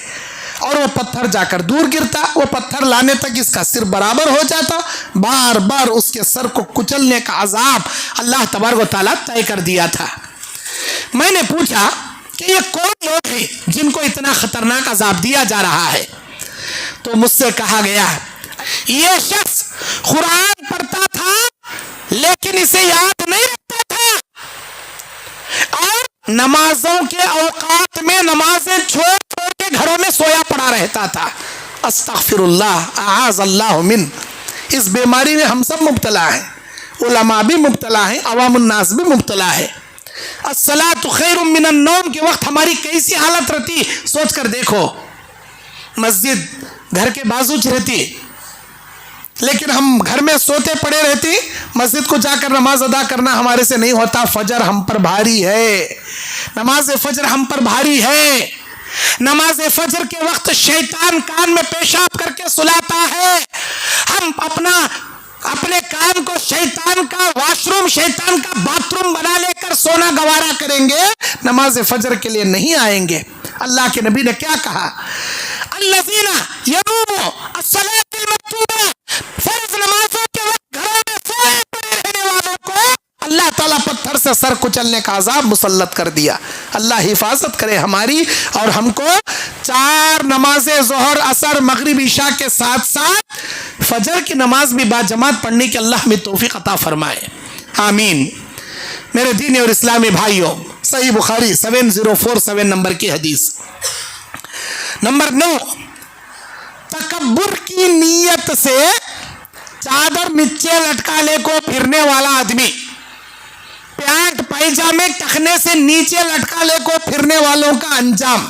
और वो पत्थर जाकर दूर गिरता, वो पत्थर लाने तक इसका सिर बराबर हो जाता। बार बार उसके सर को कुचलने का अजाब अल्लाह तबारक व तआला तय कर दिया था। मैंने पूछा कि ये कौन लोग हैं जिनको इतना खतरनाक अजाब दिया जा रहा है, तो मुझसे कहा गया ये शख्स कुरान पढ़ता था लेकिन इसे याद नहीं रखता था, और नमाजों के औकात में नमाजें छोड़ छोड़ के घरों में सोया पड़ा रहता था। अस्तगफिरुल्लाह आज़ल्लाहु मिन, इस बीमारी में हम सब मुब्तला हैं, उलमा भी मुब्तला हैं, अवामुन्नास भी मुब्तला है। अस्सलातु खैरुम मिनन नौम के वक्त हमारी कैसी हालत रहती, सोच कर देखो। मस्जिद घर के बाजू रहती, लेकिन हम घर में सोते पड़े रहते, मस्जिद को जाकर नमाज अदा करना हमारे से नहीं होता। फजर हम पर भारी है, नमाज फजर हम पर भारी है। नमाज फजर के वक्त शैतान कान में पेशाब करके सुलाता है। हम अपने काम को शैतान का वॉशरूम, शैतान का बाथरूम बना लेकर सोना गवारा करेंगे, नमाज फजर के लिए नहीं आएंगे। अल्लाह के नबी ने क्या कहा, अल्लज़ीना यनूमू अस्सलातिल मक्तूबा, फर्ज नमाजों के वक्त घरों में सोए पड़े रहने वालों को अल्लाह ताला पत्थर से सर कुचलने का अजाब मुसल्लत कर दिया। अल्लाह हिफाजत करे हमारी और हमको 4 नमाजें ज़ोहर असर मगरिब इशा के साथ साथ फजर की नमाज भी बाजमात पढ़ने की अल्लाह हमें तौफीक अता फरमाए, आमीन। मेरे दीनी और इस्लामी भाइयों, सही बुखारी 7047 नंबर की हदीस। नंबर 9, तकब्बुर की नीयत से चादर नीचे लटका ले को फिरने वाला आदमी, पैंट पैजामे टखने से नीचे लटका ले को फिरने वालों का अंजाम।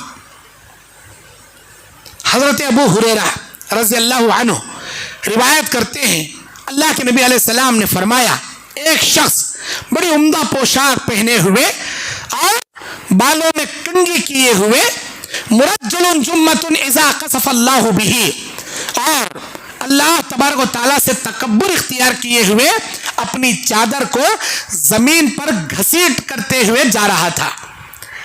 हजरत अबू हुरैरा रज़ी अल्लाहु अन्हु रिवायत करते हैं, अल्लाह के नबी अलैहिस्सलाम ने फरमाया, एक शख्स बड़ी उम्दा पोशाक पहने हुए और बालों में कंघी किए हुए, मुरज्जलुन जुम्मतुन इज़ा कसफ़ल्लाहु बिही, और अल्लाह तबारक व तआला से तकब्बुर इख्तियार किए हुए अपनी चादर को जमीन पर घसीट करते हुए जा रहा था।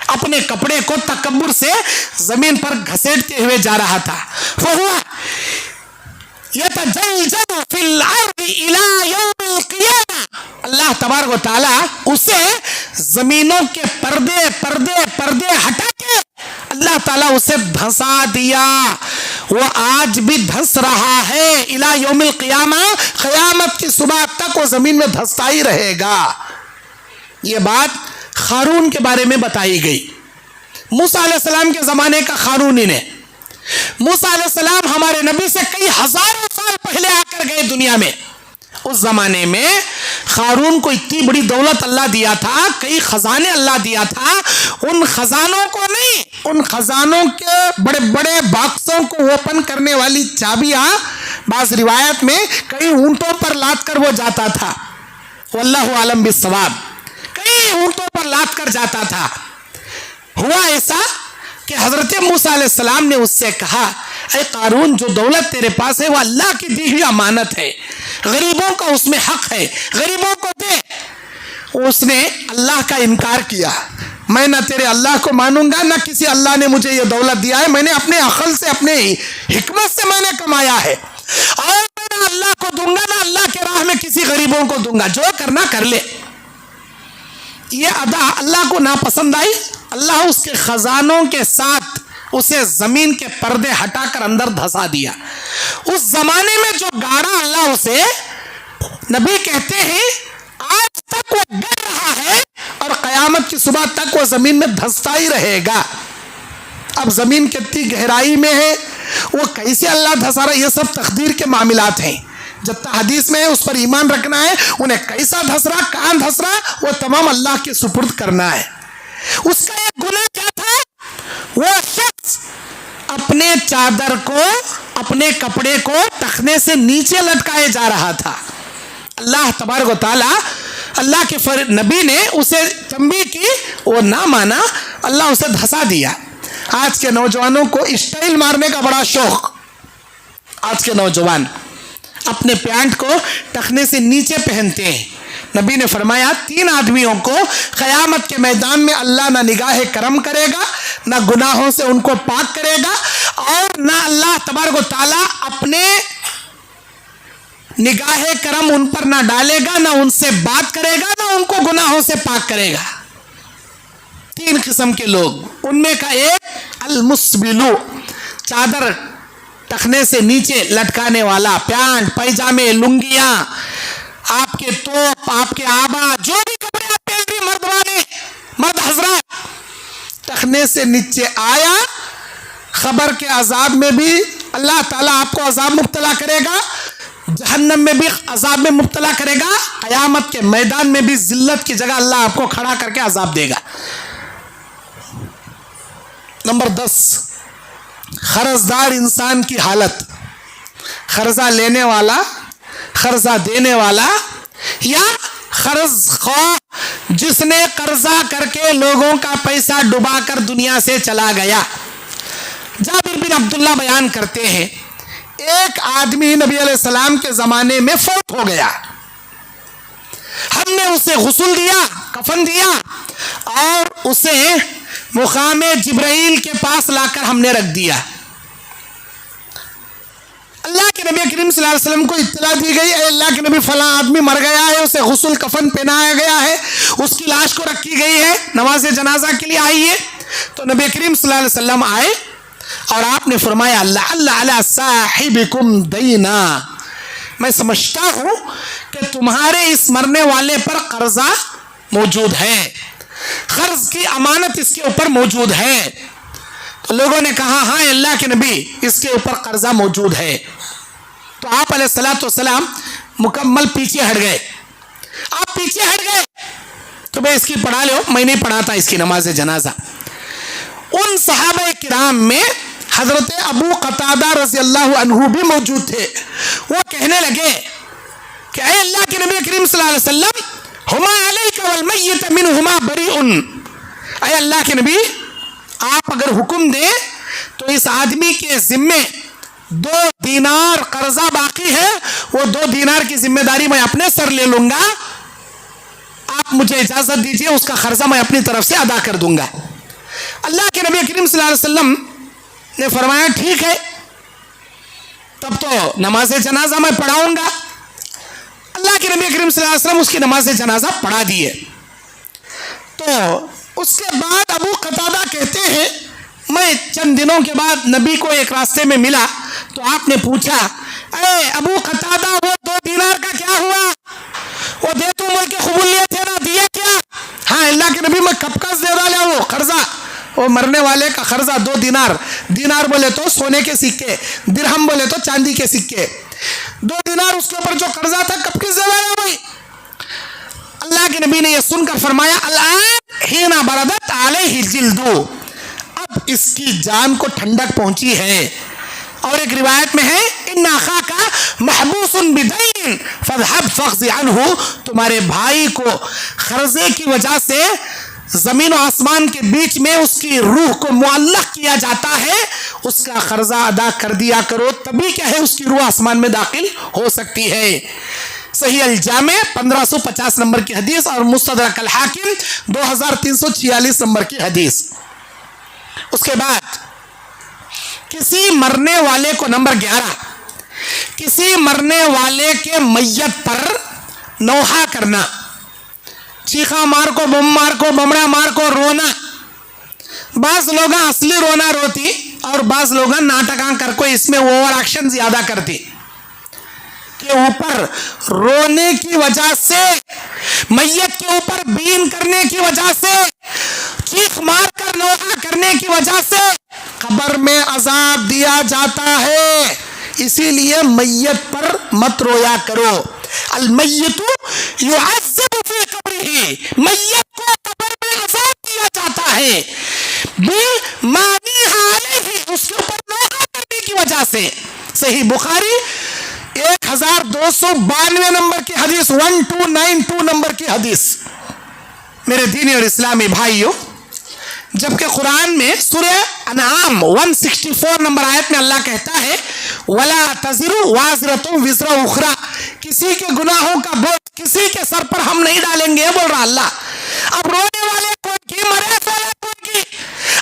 अपने कपड़े को तकब्बुर से जमीन पर घसीटते हुए जा रहा था। फहुआ यतजल्जल फिल अर्दि इला यौमिल क़ियामा, अल्लाह तबारक व तआला उसे जमीनों के पर्दे पर्दे पर्दे हटा के अल्लाह ताला उसे धंसा दिया। वो आज भी धंस रहा है, इला यौमिल क़ियामा, क़यामत की सुबह तक वो जमीन में धंसता ही रहेगा। ये बात क़ारून के बारे में बताई गई। मूसा अलैहिस्सलाम के ज़माने का क़ारून ही ने। मूसा अलैहिस्सलाम हमारे नबी से कई हज़ारों साल पहले आकर गए दुनिया में। उस ज़माने में क़ारून को इतनी बड़ी दौलत अल्लाह दिया था, कई ख़जाने अल्लाह दिया था। उन ख़जानों को नहीं, उन ख़जानों के बड़े बड़े बॉक्सों को ओपन करने वाली चाबियाँ बाज़ रिवायत में कई ऊँटों पर लाद कर वो जाता था। वल्लाहु आलम बिस्सवाब, कई ऊँटों पर लाद कर जाता था। हुआ ऐसा कि हज़रत मूसा अलैहिस्सलाम ने उससे कहा, ऐ क़ारून, जो दौलत तेरे पास है वो अल्लाह की दी हुई अमानत है, गरीबों का उसमें हक है, गरीबों को दे। उसने अल्लाह का इनकार किया, मैं ना तेरे अल्लाह को मानूंगा, ना किसी अल्लाह ने मुझे ये दौलत दिया है, मैंने अपने अकल से, अपने हिकमत से मैंने कमाया है, और मैं ना अल्लाह को दूंगा, ना अल्लाह के राह में किसी गरीबों को दूंगा, जो करना कर ले। ये अदा अल्लाह को नापसंद आई। अल्लाह उसके खजानों के साथ उसे जमीन के पर्दे हटाकर अंदर धंसा दिया। उस जमाने में जो गाड़ा अल्लाह उसे, नबी कहते हैं, आज तक वो गड़ रहा है और कयामत की सुबह तक वो जमीन में धंसता ही रहेगा। अब जमीन कितनी गहराई में है, वो कैसे अल्लाह धंसा रहा है, ये सब तकदीर के मामलात हैं। जितना हदीस में है उस पर ईमान रखना है। उन्हें कैसा धंस रहा, कहाँ धंस रहा, वो तमाम अल्लाह के सुपुर्द करना है। उसका एक गुनाह क्या था, वो शख्स अपने चादर को, अपने कपड़े को तखने से नीचे लटकाए जा रहा था। अल्लाह तबारक व तआला, अल्लाह के नबी ने उसे तंबीह की, वो ना माना, अल्लाह उसे धंसा दिया। आज के नौजवानों को स्टाइल मारने का बड़ा शौक। आज के नौजवान अपने पैंट को टखने से नीचे पहनते हैं। नबी ने फरमाया, 3 आदमियों को क़यामत के मैदान में अल्लाह ना निगाह करम करेगा, ना गुनाहों से उनको पाक करेगा, और ना अल्लाह तबारक व तआला अपने निगाह करम उन पर ना डालेगा, ना उनसे बात करेगा, ना उनको गुनाहों से पाक करेगा। 3 किस्म के लोग, उनमें का एक अल-मुस्बिलु, चादर टखने से नीचे लटकाने वाला, पैंट पैजामे लुंगियां, आपके तोप, आपके आबा, जो भी कपड़े आप पहन रहे मर्द वाले, मर्द हजरात, टखने से नीचे आया, खबर के अजाब में भी अल्लाह ताला आपको अजाब मुब्तला करेगा, जहन्नम में भी अजाब में मुब्तला करेगा, क़यामत के मैदान में भी जिल्लत की जगह अल्लाह आपको खड़ा करके अजाब देगा। नंबर 10, कर्जदार इंसान की हालत। कर्जा लेने वाला, कर्जा देने वाला, या कर्ज ख्वाह जिसने कर्जा करके लोगों का पैसा डुबाकर दुनिया से चला गया। जाबिर बिन अब्दुल्ला बयान करते हैं, एक आदमी नबी अलैहिस्सलाम के ज़माने में फौत हो गया। हमने उसे गुस्ल दिया, कफन दिया, और उसे मुकामे जिब्राइल के पास लाकर हमने रख दिया। अल्लाह के नबी करीम सल्लल्लाहु अलैहि वसल्लम को इत्तला दी गई, अल्लाह के नबी फलां आदमी मर गया है, उसे गुस्ल कफन पहनाया गया है, उसकी लाश को रखी गई है, नमाज जनाजा के लिए आइए। तो नबी करीम सल्लल्लाहु अलैहि वसल्लम आए और आपने फरमाया अल्लाह अला साहिबिकुम दीना, मैं समझता हूँ कि तुम्हारे इस मरने वाले पर कर्जा मौजूद है, कर्ज की अमानत इसके ऊपर मौजूद है। तो लोगों ने कहा हाँ अल्लाह के नबी इसके ऊपर कर्जा मौजूद है। तो आप अलैहिस्सलातु वस्सलाम मुकम्मल पीछे हट गए। आप पीछे हट गए तो भाई इसकी पढ़ा लो, मैं नहीं पढ़ाता इसकी नमाज जनाजा। उन सहाबा किराम में हजरत अबू कतादा रज़ियल्लाहु अन्हु भी मौजूद थे। वो कहने लगे कि ऐ अल्लाह के नबी करीम सल्लल्लाहु अलैहि वसल्लम हुमा अलैका वल मय्यत मिनहुमा बरीउन, ऐ अल्लाह के नबी आप अगर हुक्म दें तो इस आदमी के जिम्मे 2 दीनार कर्जा बाकी है, वो 2 दीनार की जिम्मेदारी मैं अपने सर ले लूंगा, आप मुझे इजाजत दीजिए, उसका खर्चा मैं अपनी तरफ से अदा कर दूंगा। अल्लाह के नबी करीम सल्लल्लाहु अलैहि वसल्लम ने फरमाया ठीक है, तब तो नमाज जनाजा मैं पढ़ाऊंगा। अल्लाह के नबी करीम सल्लल्लाहु अलैहि वसल्लम उसकी नमाज जनाजा पढ़ा दिए। तो उसके बाद अबू कतादा कहते हैं मैं चंद दिनों के बाद नबी को एक रास्ते में मिला तो आपने पूछा अरे अबू कतादा वो 2 दीनार का क्या हुआ, वो दे तू बोल के कबूल लिए थे ना, दिया क्या? हाँ अल्लाह के नबी मैं कब का दे डाला वो कर्जा, वो मरने वाले का कर्जा 2 दीनार, दीनार बोले तो सोने के सिक्के, दिरहम बोले तो चांदी के सिक्के, 2 दीनार उसके ऊपर जो कर्जा था कब किस दे डाला भाई? अल्लाह के नबी ने यह सुनकर फरमाया अल्लाह हीना बरदत अलैहि जिल्दु, अब इसकी जान को ठंडक पहुंची है। और एक रिवायत में है इन्ना खाका महबूसुन बिदैन फज़हब फख्ज़ अन्हु, तुम्हारे भाई को खर्जे की वजह से जमीन और आसमान के बीच में उसकी रूह को मुअल्लक़ किया जाता है, उसका कर्जा अदा कर दिया करो, तभी क्या है उसकी रूह आसमान में दाखिल हो सकती है। सही अल जामे 1550 नंबर की हदीस और मुस्तदरक अल हाकिम 2346 नंबर की हदीस। उसके बाद किसी मरने वाले को नंबर 11, किसी मरने वाले के मैयत पर नौहा करना, चीखा मार को, बम मार को, बमड़ा मार को रोना। बाज लोग असली रोना रोती और बाज लोग नाटका कर को इसमें ओवर एक्शन ज्यादा करती के ऊपर रोने की वजह से, मैयत के ऊपर बीन करने की वजह से, चीख मार कर नौहा करने की वजह से कब्र में अजाब दिया जाता है। इसीलिए मैयत पर मत रोया करो। अल मैयतु युअज़्ज़बु फी कब्रिही, मैयत को कब्र में अजाब दिया जाता है बिमानिहा अलैहि, उसके ऊपर नौहा करने की वजह से। सही बुखारी 1292 नंबर की हदीस, 1292 नंबर की हदीस। मेरे दीनी और इस्लामी भाइयों, जबकि कुरान में सूरह अनआम 164 नंबर आयत में अल्लाह कहता है वला तज़िरु वाज़िरतुम विज़रा उख़रा, किसी के गुनाहों का बोझ किसी के सर पर हम नहीं डालेंगे, बोल रहा अल्लाह। अब रोने वाले कौन की, मरे वाले कौन की?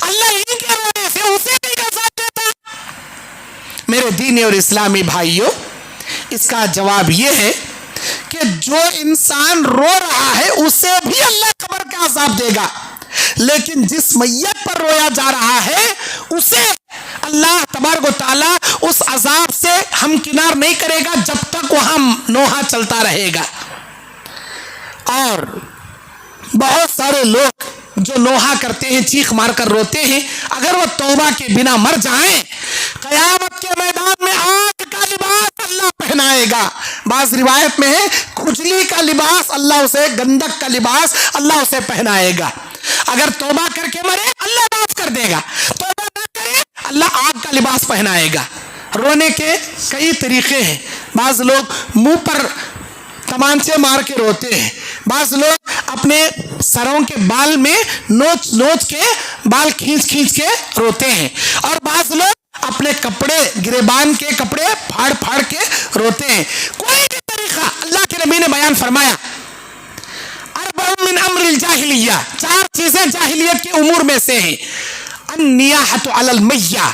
अल्लाह इनके रोने से उसे नहीं का साथ देता। मेरे दीनी और इस्लामी भाइयों, इसका जवाब यह है कि जो इंसान रो रहा है उसे भी अल्लाह कब्र का अज़ाब देगा, लेकिन जिस मैयत पर रोया जा रहा है उसे अल्लाह तबारक व तआला उस अजाब से हमकिनार नहीं करेगा जब तक वहां नोहा चलता रहेगा। और बहुत सारे लोग जो नोहा करते हैं, चीख मार कर रोते हैं, अगर वो तौबा के बिना मर जाएं, कयामत के मैदान में आग का लिबास अल्लाह पहनाएगा। बाज़ रिवायत में है खुजली का लिबास अल्लाह उसे, गंदक का लिबास अल्लाह उसे पहनाएगा। अगर तौबा करके मरे अल्लाह माफ कर देगा, तौबा न करे अल्लाह आग का लिबास पहनाएगा। रोने के कई तरीके हैं। बाज़ लोग मुंह पर तमांचे मार के रोते हैं, बाज़ लोग अपने सरों के बाल में नोच नोच के, बाल खींच खींच के रोते हैं, और बाज़ लोग अपने कपड़े, गिरेबान के कपड़े फाड़ फाड़ के रोते हैं। कोई भी तरीका, अल्लाह के नबी ने बयान फरमाया मिन अम्रिल जाहिलिया, 4 चीजें जाहिलियत की उमूर में से हैं। अन्नियाहतु अलल मय्या,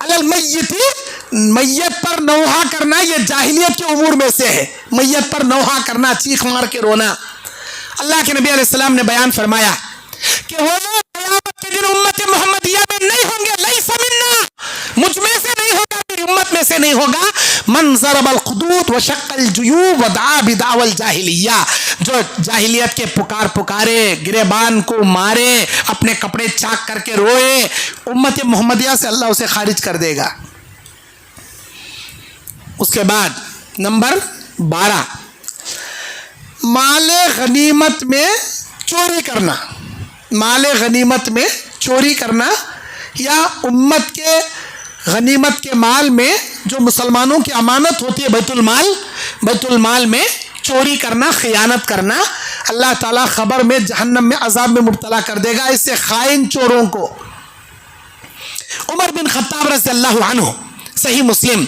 अलल मय्यति मैयत पर नौहा करना ये जाहिलियत के उमूर में से है। मैयत पर नौहा करना, चीख मार के रोना। अल्लाह के नबी अलैहिस्सलाम ने बयान फरमाया कि वो लोग क़यामत के दिन उम्मत मोहम्मदिया में नहीं होंगे, लैसा मिन्ना, मुझ में से नहीं होगा, मेरी उम्मत में से नहीं होगा, मन ज़रबल खुदूद व शक्कल जुयूब व दआ बिदावल जाहिलिया, जो जाहिलियत के पुकारे, गिरेबान को मारे, अपने कपड़े चाक करके रोए, उम्मत मोहम्मदिया से अल्लाह उसे खारिज कर देगा। उसके बाद नंबर 12, माले गनीमत में चोरी करना। माले गनीमत में चोरी करना या उम्मत के गनीमत के माल में जो मुसलमानों की अमानत होती है बैतुल माल में चोरी करना, खियानत करना, अल्लाह ताला खबर में जहन्नम में अजाब में मुब्तला कर देगा इससे खाइन चोरों को। उमर बिन खत्ताब रज़ियल्लाहु अन्हु, सही मुस्लिम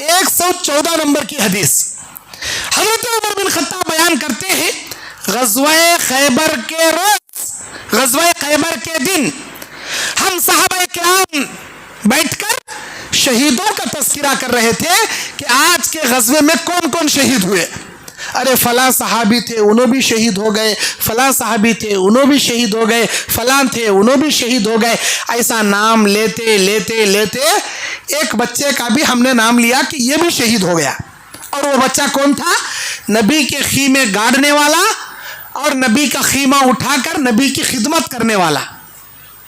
114 नंबर की हदीस, हज़रत उमर बिन खत्ताब बयान करते हैं, ग़ज़वा खैबर के रोज़, ग़ज़वा खैबर के दिन हम सहाबा किराम बैठकर शहीदों का तज़किरा कर रहे थे कि आज के ग़ज़वे में कौन कौन शहीद हुए। अरे फलां सहाबी थे उन्हों भी शहीद हो गए, फलां सहाबी थे उन्हों भी शहीद हो गए, फलां थे उन्हों भी शहीद हो गए। ऐसा नाम लेते लेते लेते एक बच्चे का भी हमने नाम लिया कि ये भी शहीद हो गया। और वो बच्चा कौन था? नबी के खीमे गाड़ने वाला और नबी का खीमा उठाकर नबी की खिदमत करने वाला,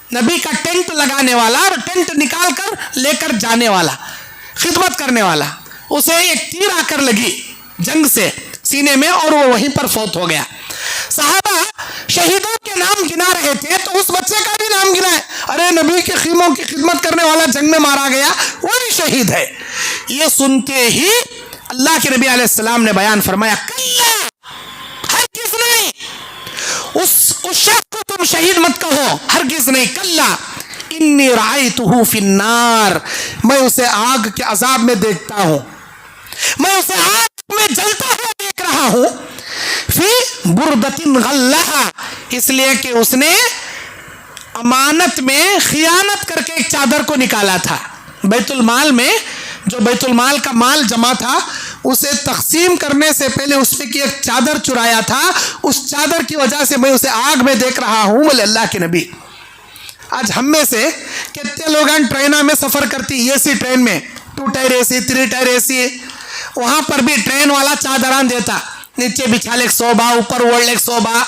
नबी का टेंट लगाने वाला और टेंट निकाल कर लेकर जाने वाला, खिदमत करने वाला। उसे एक तीर आकर लगी जंग से सीने में और वो वहीं पर फौत हो गया। सहाबा शहीदों के नाम गिना रहे थे तो उस बच्चे का भी नाम गिना है, अरे नबी के खीमों की खिदमत करने वाला जंग में मारा गया, वो भी शहीद है। ये सुनते ही अल्लाह के नबी अलैहिस्सलाम ने बयान फरमाया, कल्ला, हरगिज़ नहीं, उस शख्स को तुम शहीद मत कहो, हरगिज़ नहीं, कल्ला इन्नी रायतुहु फिन्नार, मैं उसे आग के अजाब में देखता हूं, मैं उसे आग में जलता हुआ देख रहा हूं। फी बुरदतिन गल्लाहा, इसलिए कि उसने अमानत में खियानत करके एक चादर को निकाला था। बैतुल माल में जो बैतुल माल का माल जमा था उसे तकसीम करने से पहले उसने की एक चादर चुराया था, उस चादर की वजह से मैं उसे आग में देख रहा हूं। बोले अल्लाह के नबी, आज हम में से कितने लोग ट्रेन में सफ़र करती, एसी ट्रेन में 2 टायर एसी 3 टायर एसी, वहाँ पर भी ट्रेन वाला चादरान देता, नीचे बिछा ले 100 बा, ऊपर ओढ़ ले 100 बा।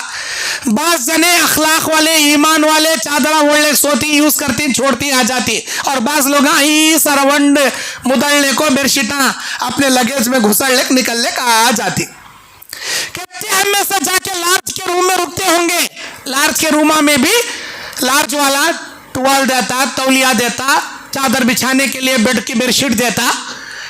बास जने अखलाक वाले ईमान वाले चादरा ओढ़ ले सोती, यूज़ करती, छोड़ती, आ जाती, और बास लोग ही सरवंड मुदलने को बेडशीटा अपने लगेज में घुसड़ ले निकल ले आ जाती। कितने हम में से जाके लार्ज के रूम में रुकते होंगे, लार्ज के रूमा में भी लार्ज वाला टुवाल देता, तौलिया देता, चादर बिछाने के लिए बेड की बेडशीट देता।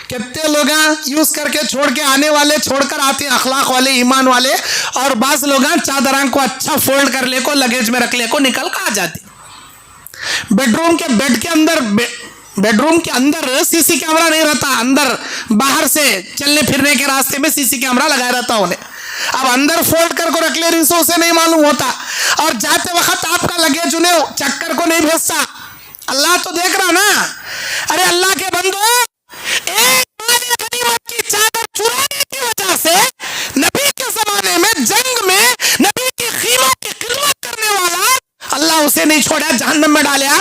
कितने लोग यूज़ करके छोड़ के आने वाले, छोड़कर आते अखलाक वाले ईमान वाले, और बाज़ लोग चादरां को अच्छा फोल्ड कर ले को लगेज में रख ले को निकल कर आ जाते। बेडरूम के अंदर सीसी कैमरा नहीं रहता, अंदर बाहर से चलने फिरने के रास्ते में सीसी कैमरा लगाया रहता उन्हें। अब अंदर फोल्ड करके रख ले रिसो से नहीं मालूम होता, और जाते वक्त आपका लगेज उन्हें चक्कर को नहीं भेजता। अल्लाह तो देख रहा ना। अरे अल्लाह के बंदो, एक गनीमत की चादर चुराने की वजह से नबी के जमाने में जंग में नबी की खीमों की खिदमत करने वाला अल्लाह उसे नहीं छोड़ा, जहन्नम में डाला।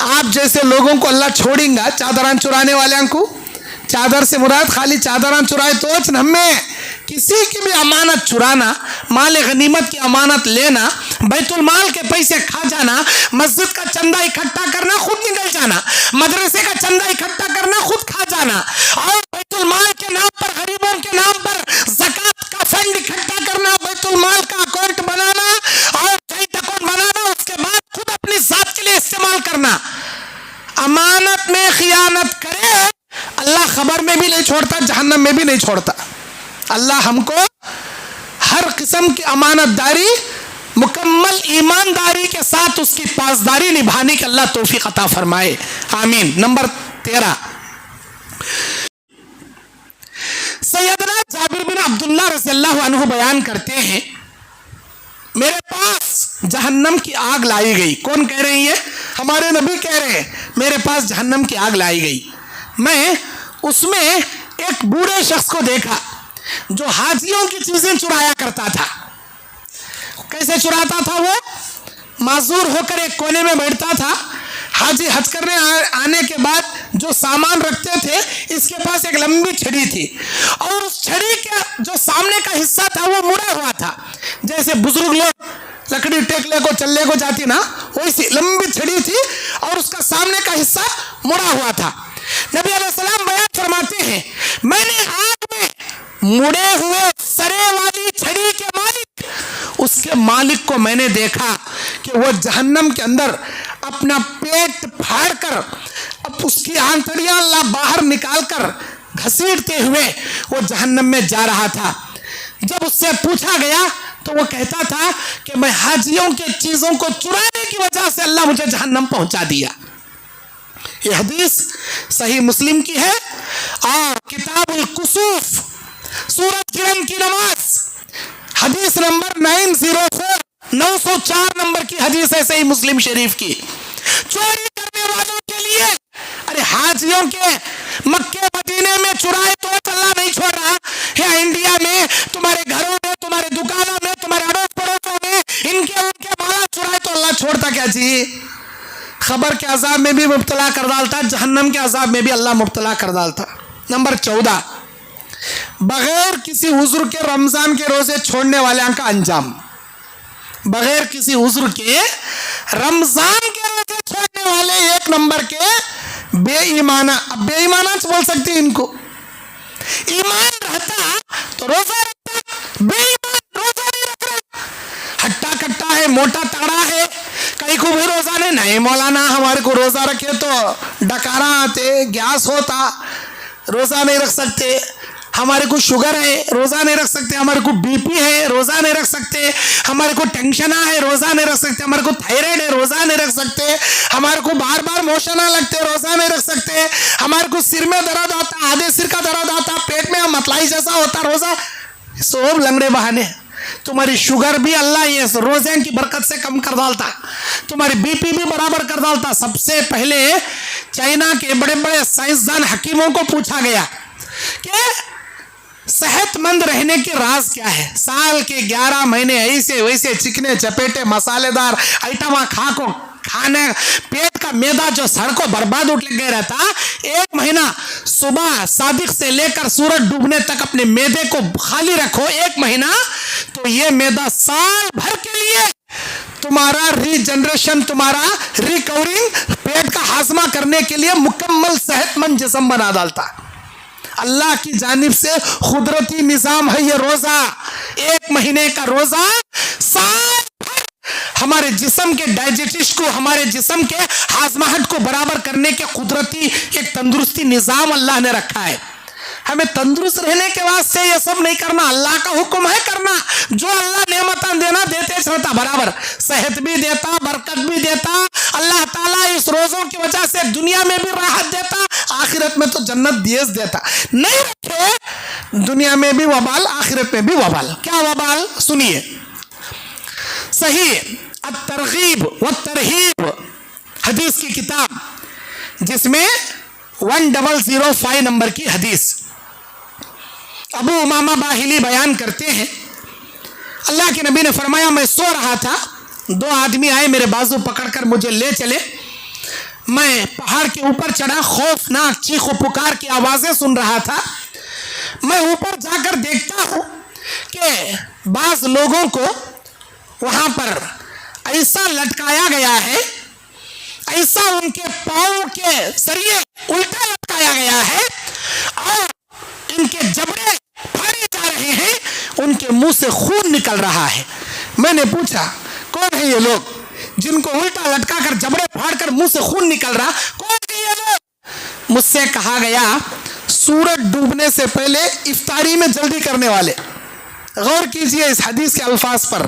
आप जैसे लोगों को अल्लाह छोड़ेगा चादरां चुराने वाले को। चादर से मुराद खाली चादरां चुराए तो हमें किसी की भी अमानत चुराना, माल गनीमत की अमानत लेना, बैतुल माल के पैसे खा जाना, मस्जिद का चंदा इकट्ठा करना, खुद निकल जाना, मदरसे का चंदा इकट्ठा करना, खुद खा जाना, और बैतुल माल के नाम पर, गरीबों के नाम पर ज़कात का फंड इकट्ठा करना, बैतुल माल का अकाउंट बनाना और जॉइंट अकाउंट बनाना, उसके बाद खुद अपनी जात के लिए इस्तेमाल करना। अमानत में खियानत करे अल्लाह खबर में भी नहीं छोड़ता, जहन्नम में भी नहीं छोड़ता। अल्लाह हमको हर किस्म की अमानतदारी मुकम्मल ईमानदारी के साथ उसकी पासदारी निभाने की अल्लाह तौफीक अता फरमाए, आमीन। नंबर 13, सैयदना जाबिर बिन अब्दुल्लाह रज़ियल्लाहु अन्हु बयान करते हैं, मेरे पास जहन्नम की आग लाई गई। कौन कह रहे हैं? ये हमारे नबी कह रहे हैं, मेरे पास जहन्नम की आग लाई गई। मैं उसमें एक बूढ़े शख्स को देखा जो हाजियों की चीजें चुराया करता था। कैसे चुराता था वो? माजूर होकर एक कोने में बैठता था। हाजी हज करने आने के बाद जो सामान रखते थे, इसके पास एक लंबी छड़ी थी और उस छड़ी के जो सामने का हिस्सा था वो मुड़ा हुआ था। जैसे बुजुर्ग लोग लकड़ी टेकले को चलने को जाती ना, वैसी लंबी छड़ी थी और उसका सामने का हिस्सा मुड़ा हुआ था। नबी अलैहिस्सलाम बयान फरमाते हैं, मैंने आग में मुड़े हुए सरे वाली छड़ी के मालिक, उसके मालिक को मैंने देखा कि वो जहन्नम के अंदर अपना पेट फाड़कर अब उसकी आंतड़ियां अल्लाह बाहर निकालकर घसीटते हुए वो जहन्नम में जा रहा था। जब उससे पूछा गया तो वो कहता था कि मैं हाजियों के चीजों को चुराने की वजह से अल्लाह मुझे जहन्नम पहुंचा दिया। ये हदीस सही मुस्लिम की है और किताबुल कुसूफ, सूरज गिरन की नमाज, हदीस नंबर 904 नंबर की हदीस है सही मुस्लिम शरीफ की। चोरी करने वालों के लिए, अरे हाजियों के मक्के मदीने में चुराए तो अल्लाह नहीं छोड़ रहा है। इंडिया में तुम्हारे घरों में, तुम्हारे दुकानों में, तुम्हारे अड़ोस पड़ोसों में इनके उनके माला चुराए तो अल्लाह छोड़ता क्या जी? खबर के अजाब में भी मुब्तला कर डालता, जहन्नम के अजाब में भी अल्लाह मुब्तला कर डालता। नंबर 14, बगैर किसी उज़्र के रमजान के रोजे छोड़ने वाले का अंजाम। बगैर किसी उज़्र के रमजान के रोजे छोड़ने वाले 1 नंबर के बेईमाना। अब बेईमाना बोल सकते हैं इनको, ईमान रहता तो रोजा रखता, बेईमान रोजा नहीं रख रहा, हट्टा कट्टा है, मोटा तगड़ा है, कहीं को भी रोजा नहीं मौलाना हमारे को रोजा रखे तो डकारा आते, गैस होता, रोजा नहीं रख सकते, हमारे को शुगर है रोजा नहीं रख सकते, हमारे को बीपी है रोजा नहीं रख सकते, हमारे को टेंशन है रोजा नहीं रख सकते, हमारे को थायराइड है रोजा नहीं रख सकते, हमारे को बार बार मोशन लगते रोजा नहीं रख सकते, हमारे को सिर में दर्द आता, आधे सिर का दर्द आता, पेट में मतलाई जैसा होता, रोजा सब लंगड़े बहाने। तुम्हारी शुगर भी अल्लाह ये रोजे की बरकत से कम कर डालता, तुम्हारी बीपी भी बराबर कर डालता। सबसे पहले चाइना के बड़े बड़े साइंसदान हकीमों को पूछा गया कि सेहतमंद रहने के राज क्या है? साल के 11 महीने ऐसे वैसे चिकने चपेटे मसालेदार आइटमा खाने पेट का मैदा जो सड़कों बर्बाद उठ लगे रहता, 1 महीना सुबह सादिक से लेकर सूरज डूबने तक अपने मैदे को खाली रखो 1 महीना, तो ये मैदा साल भर के लिए तुम्हारा रीजनरेशन, तुम्हारा रिकवरिंग, पेट का हाजमा करने के लिए मुकम्मल सेहतमंद जिस्म बना डालता। अल्लाह की जानिब से कुदरती निजाम है ये रोजा। 1 महीने का रोजा साल भर हमारे जिस्म के डाइजेटिस को, हमारे जिस्म के हाजमाहट को बराबर करने के कुदरती एक तंदुरुस्ती निजाम अल्लाह ने रखा है। हमें तंदुरुस्त रहने के वास्ते ये सब नहीं करना, अल्लाह का हुक्म है करना। जो अल्लाह नेमतान देना देते चलता बराबर, सेहत भी देता, बरकत भी देता। अल्लाह ताला इस रोजों की वजह से दुनिया में भी राहत देता, आखिरत में तो जन्नत दिए देता। नहीं रखे दुनिया में भी वबाल, आखिरत में भी वबाल। क्या वबाल? सुनिए, सही अत-तरगीब व तरहीब हदीस की किताब, जिसमें 1005 नंबर की हदीस अबू उमामा बाहिली बयान करते हैं, अल्लाह के नबी ने फरमाया, मैं सो रहा था, 2 आदमी आए, मेरे बाजू पकड़कर मुझे ले चले। मैं पहाड़ के ऊपर चढ़ा, खौफनाक चीखो पुकार की आवाज़ें सुन रहा था। मैं ऊपर जाकर देखता हूँ कि बाज़ लोगों को वहाँ पर ऐसा लटकाया गया है, ऐसा उनके पाँव के सरिये उल्टा लटकाया गया है और इनके जबड़े फाड़े जा रहे हैं, उनके मुंह से खून निकल रहा है। मैंने पूछा, कौन है ये लोग जिनको उल्टा लटका कर जबड़े फाड़कर मुंह से खून निकल रहा? कौन है ये लोग? मुझसे कहा गया, सूरज डूबने से पहले इफ्तारी में जल्दी करने वाले। गौर कीजिए इस हदीस के अल्फाज पर,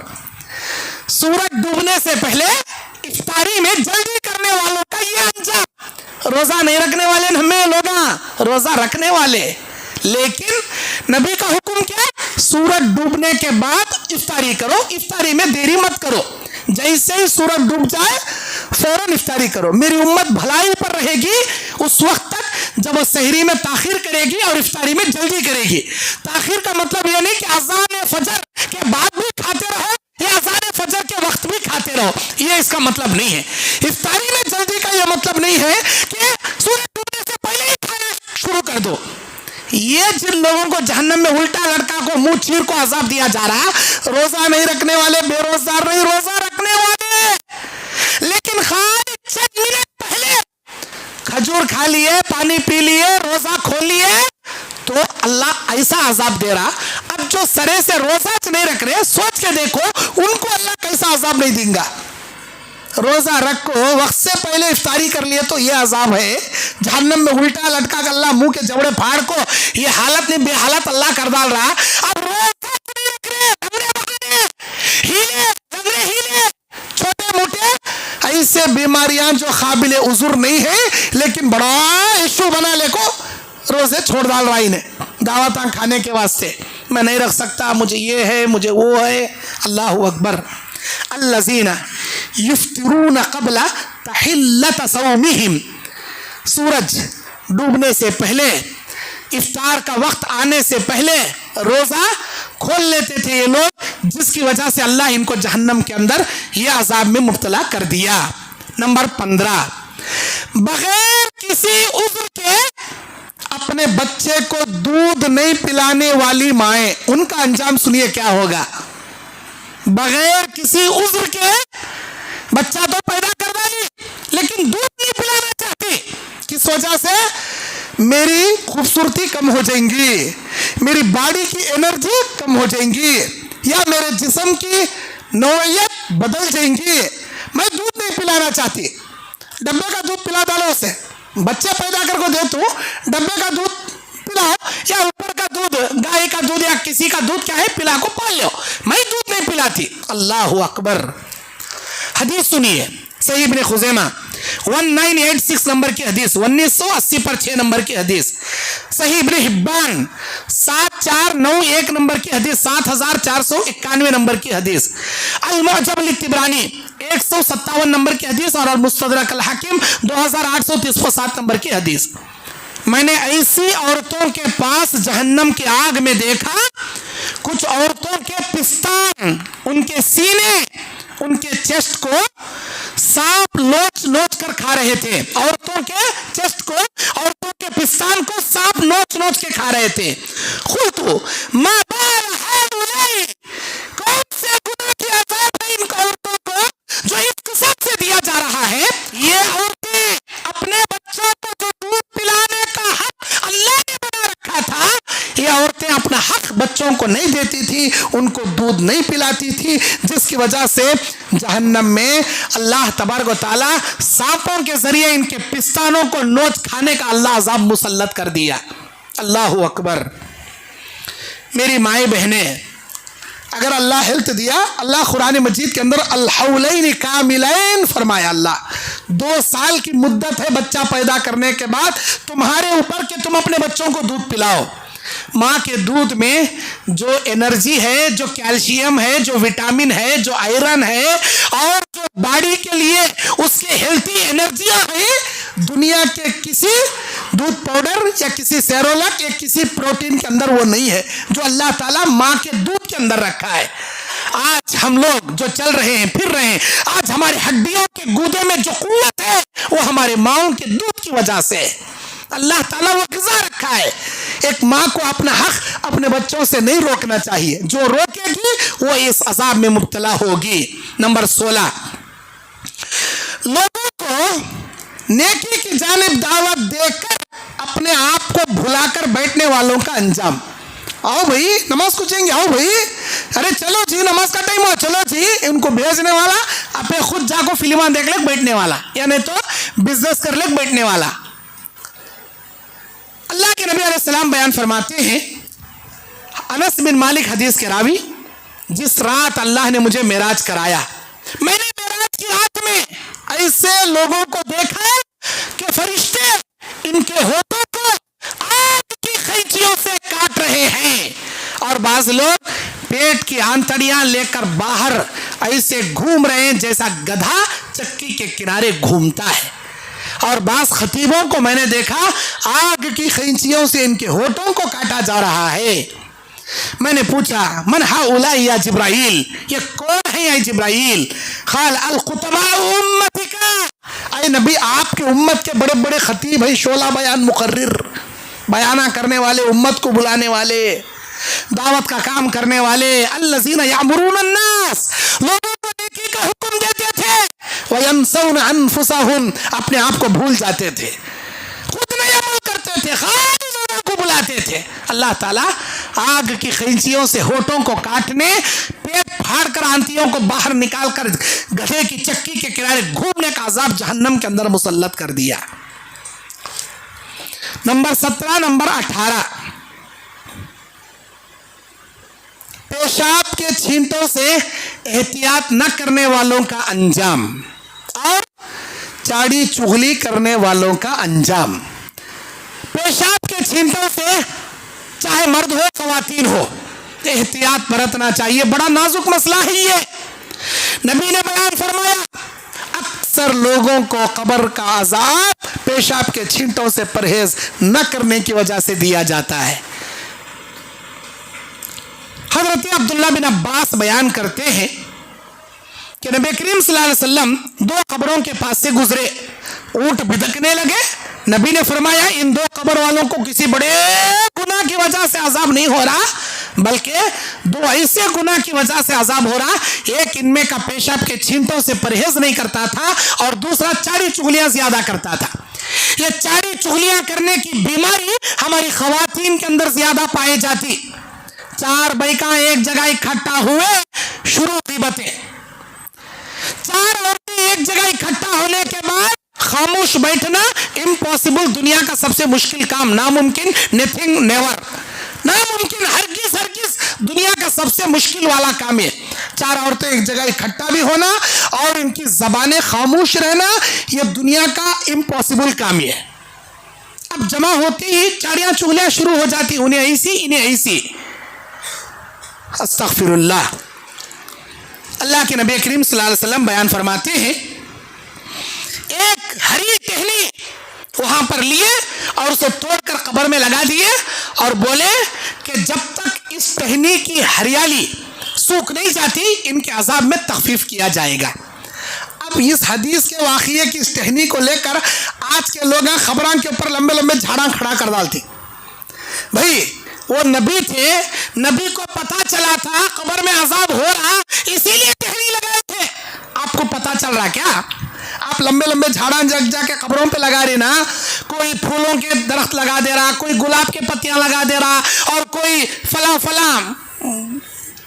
सूरज डूबने से पहले इफ्तारी में जल्दी करने वालों का ये अंजाम। रोजा नहीं रखने वाले हमें लोग, रोजा रखने वाले, लेकिन नबी का हुक्म क्या? सूरज डूबने के बाद इफ्तारी करो, इफ्तारी में देरी मत करो, जैसे ही सूरज डूब जाए फौरन इफ्तारी करो। मेरी उम्मत भलाई पर रहेगी उस वक्त तक जब वो सहरी में ताखिर करेगी और इफ्तारी में जल्दी करेगी। ताखिर का मतलब यह नहीं कि अज़ान फजर के बाद भी खाते रहो या अज़ान फजर के वक्त भी खाते रहो, ये इसका मतलब नहीं है। इफ्तारी में जल्दी का यह मतलब नहीं है कि सूरज डूबने से पहले ही खाना शुरू कर दो। ये जिन लोगों को जहन्नम में उल्टा लड़का को मुंह चीर को अजाब दिया जा रहा, रोजा नहीं रखने वाले, बेरोजगार नहीं, रोजा रखने वाले, लेकिन खाली चंद मिनट पहले खजूर खा लिए, पानी पी लिए, रोजा खोल लिए, तो अल्लाह ऐसा अजाब दे रहा। अब जो सरे से रोजा नहीं रख रहे, सोच के देखो उनको अल्लाह कैसा अजाब नहीं देगा। रोजा रखो, वक्त से पहले इफ्तारी कर लिए तो ये अजाब है। जहन्नम में उल्टा लटका कर अल्लाह मुंह के जबड़े फाड़ को ये हालत नहीं बेहालत अल्लाह कर डाल रहा। अब रोजा नहीं रख रहे, हीले छोटे मोटे ऐसे बीमारियां जो काबिल उजुर नहीं है, लेकिन बड़ा इशू बना ले को रोजे छोड़ डाल रहा इन्हें दावतां खाने के वास्ते। मैं नहीं रख सकता, मुझे ये है, मुझे वो है। अल्लाह अकबर। अल्लज़ीना युफ्तिरून क़ब्ला तहिल्लत सौमिहिम, सूरज डूबने से पहले, इफ्तार का वक्त आने से पहले रोज़ा खोल लेते थे ये लोग, जिसकी वजह से अल्लाह इनको जहन्नम के अंदर ये अजाब में मुब्तला कर दिया। नंबर 15, बगैर किसी उज़्र के अपने बच्चे को दूध नहीं पिलाने वाली माएँ, उनका अंजाम सुनिए क्या होगा। बगैर किसी उज़्र के बच्चा तो पैदा कर डाली, लेकिन दूध नहीं पिलाना चाहती। किस वजह से? मेरी खूबसूरती कम हो जाएंगी, मेरी बॉडी की एनर्जी कम हो जाएंगी, या मेरे जिस्म की नौइयत बदल जाएंगी, मैं दूध नहीं पिलाना चाहती। डब्बे का दूध पिला डालो उसे, बच्चे पैदा कर को दे तू, डब्बे का दूध पिलाओ, या ऊपर का दूध, गाय का दूध या किसी का दूध क्या है पिला को पाल लो, मैं दूध नहीं पिलाती। अल्लाह अकबर। हदीस सुनिए, सही इब्ने खुज़ैमा 1986 नंबर की हदीस, 1980 पर 6 नंबर की हदीस। सही इब्ने हिब्बान 7491 नंबर की हदीस, 7491 नंबर की हदीस। अल मुअजम लित तिबरानी 157 नंबर की हदीस, और अल मुस्तदरक अल हाकिम 2837 नंबर की हदीस। मैंने ऐसी औरतों के पास जहन्नम की आग में देखा, कुछ औरतों के पिस्तान, उनके सीने, उनके चेस्ट को सांप नोच नोच कर खा रहे थे। औरतों के चेस्ट को, औरतों के पिस्तान को सांप नोच नोच के खा रहे थे। खुद मां बाल है, कौन से गुनाह की आजाद है इन औरतों को जो इस किस्म से दिया जा रहा है। ये औरतें अपने बच्चों को जो दूध पिलाने का हक अल्लाह ने बना रखा था, ये औरतें अपना हक बच्चों को नहीं देती थी, उनको दूध नहीं पिलाती थी, जिसकी वजह से जहन्नम में अल्लाह तबारक व तआला सांपों के जरिए इनके पिस्तानों को नोच खाने का अल्लाह अजाब मुसल्लत कर दिया। अल्लाह अकबर। मेरी माएँ बहनें, अगर अल्लाह हेल्थ दिया, अल्लाह कुरान मजीद के अंदर अल हौलैन कामिलैन फरमाया। अल्लाह 2 साल की मुद्दत है बच्चा पैदा करने के बाद तुम्हारे ऊपर कि तुम अपने बच्चों को दूध पिलाओ। माँ के दूध में जो एनर्जी है, जो कैल्शियम है, जो विटामिन है, जो आयरन है, और जो बॉडी के लिए उसके हेल्थी एनर्जियाँ हैं, दुनिया के किसी दूध पाउडर या किसी सेरोलक या किसी प्रोटीन के अंदर वो नहीं है, जो अल्लाह ताला माँ के दूध के अंदर रखा है। आज हम लोग जो चल रहे हैं, फिर रहे हैं, आज हमारी हड्डियों के गूदे में जो कुव्वत है वो हमारे माओं के दूध की वजह से अल्लाह ताला वो ग़िज़ा रखा है। एक माँ को अपना हक अपने बच्चों से नहीं रोकना चाहिए, जो रोकेगी वो इस अजाब में मुब्तला होगी। नंबर 16, लोगों को नेकी की जानिब दावत देकर अपने आप को भुलाकर बैठने वालों का अंजाम। आओ भाई नमाज को चाहिए, आओ भाई, अरे चलो जी नमाज का टाइम हो, चलो जी। इनको भेजने वाला अपने खुद जाको फिल्मा देख ले बैठने वाला, या नहीं तो बिजनेस कर ले बैठने वाला। अल्लाह के नबी अलैहिस्सलाम बयान फरमाते हैं, अनस बिन मालिक हदीस के रावी, जिस रात अल्लाह ने मुझे मेराज कराया, मैंने मेराज की रात में ऐसे लोगों को देखा कि फरिश्ते इनके होठों को आग की कैंचियों से काट रहे हैं, और बाज लोग पेट की आंतड़ियां लेकर बाहर ऐसे घूम रहे हैं जैसा गधा चक्की के किनारे घूमता है। और बास खतीबों को मैंने देखा आग की खैंचियों से इनके होठों को काटा जा रहा है। मैंने पूछा मन हाउला या जिब्राइल, ये कौन है या जिब्राइल? खाल अल खुतबा उम्मतिका, अय नबी आपके उम्मत के बड़े बड़े खतीब है, शोला बयान मुकर्रिर, बयाना करने वाले, उम्मत को बुलाने वाले, दावत का काम करने वाले। अल्लज़ीना यामुरून अन्नास, लोगों को नेकी का हुक्म देते थे, वयंसौना अनफुसहुम, अपने आप को भूल जाते थे, खुद नहीं अमल करते थे, खाली लोगों को बुलाते थे। अल्लाह ताला आग की खैंचियों से होठों को काटने, पेट फाड़ कर आंतियों को बाहर निकाल कर गधे की चक्की के किनारे घूमने का अजाब जहन्नम के अंदर मुसल्लत कर दिया। नंबर 17, नंबर 18, पेशाब के छींटों से एहतियात न करने वालों का अंजाम और चाड़ी चुगली करने वालों का अंजाम। पेशाब के छींटों से चाहे मर्द हो खवातीन हो एहतियात बरतना चाहिए, बड़ा नाजुक मसला है ये। नबी ने बयान फरमाया अक्सर लोगों को कब्र का अजाब पेशाब के छींटों से परहेज न करने की वजह से दिया जाता है। हज़रत अब्दुल्ला बिन अब्बास बयान करते हैं कि नबी करीम सल्लल्लाहु अलैहि वसल्लम दो कब्रों के पास से गुजरे, ऊंट बिदकने लगे। नबी ने फरमाया इन दो कब्र वालों को किसी बड़े गुनाह की वजह से अजाब नहीं हो रहा, बल्कि दो ऐसे गुनाह की वजह से अजाब हो रहा, एक इनमें का पेशाब के छींटों से परहेज नहीं करता था और दूसरा चाड़ी चुगलियां ज्यादा करता था। ये चाड़ी चुगलियां करने की बीमारी हमारी खवातीन के अंदर ज्यादा पाई जाती। चार बैका एक जगह इकट्ठा हुए, शुरू गीबतें। चार औरतें एक जगह इकट्ठा होने के बाद खामोश बैठना इम्पॉसिबल, दुनिया का सबसे मुश्किल काम, नामुमकिन, नथिंग, नेवर, नामुमकिन, हरगिज हरगिज दुनिया का सबसे मुश्किल वाला काम है। चार औरतें एक जगह इकट्ठा भी होना और इनकी जबानें खामोश रहना, यह दुनिया का इम्पॉसिबल काम है। अब जमा होती ही चाड़ियां चुगलियां शुरू हो जाती, उन्हें ऐसी इन्हें ऐसी। अस्तगफिरुल्लाह। अल्लाह के नबी करीम सल्लल्लाहु अलैहि वसल्लम बयान फरमाते हैं एक हरी टहनी वहां पर लिए और उसे तोड़कर कब्र में लगा दिए और बोले कि जब तक इस टहनी की हरियाली सूख नहीं जाती इनके अजाब में तखफीफ किया जाएगा। अब इस हदीस के वाक़िए की इस टहनी को लेकर आज के लोग खबरों के ऊपर लंबे लंबे झाड़ा खड़ा कर डालते। भाई वो नबी थे, नबी को पता चला था कब्र में अजाब हो रहा, इसीलिए टहनी लगाए थे। आपको पता चल रहा क्या? आप लंबे लंबे झाड़ा जग जाके कब्रों पे लगा रहे ना, कोई फूलों के दरख्त लगा दे रहा, कोई गुलाब के पत्तियां लगा दे रहा और कोई फला फला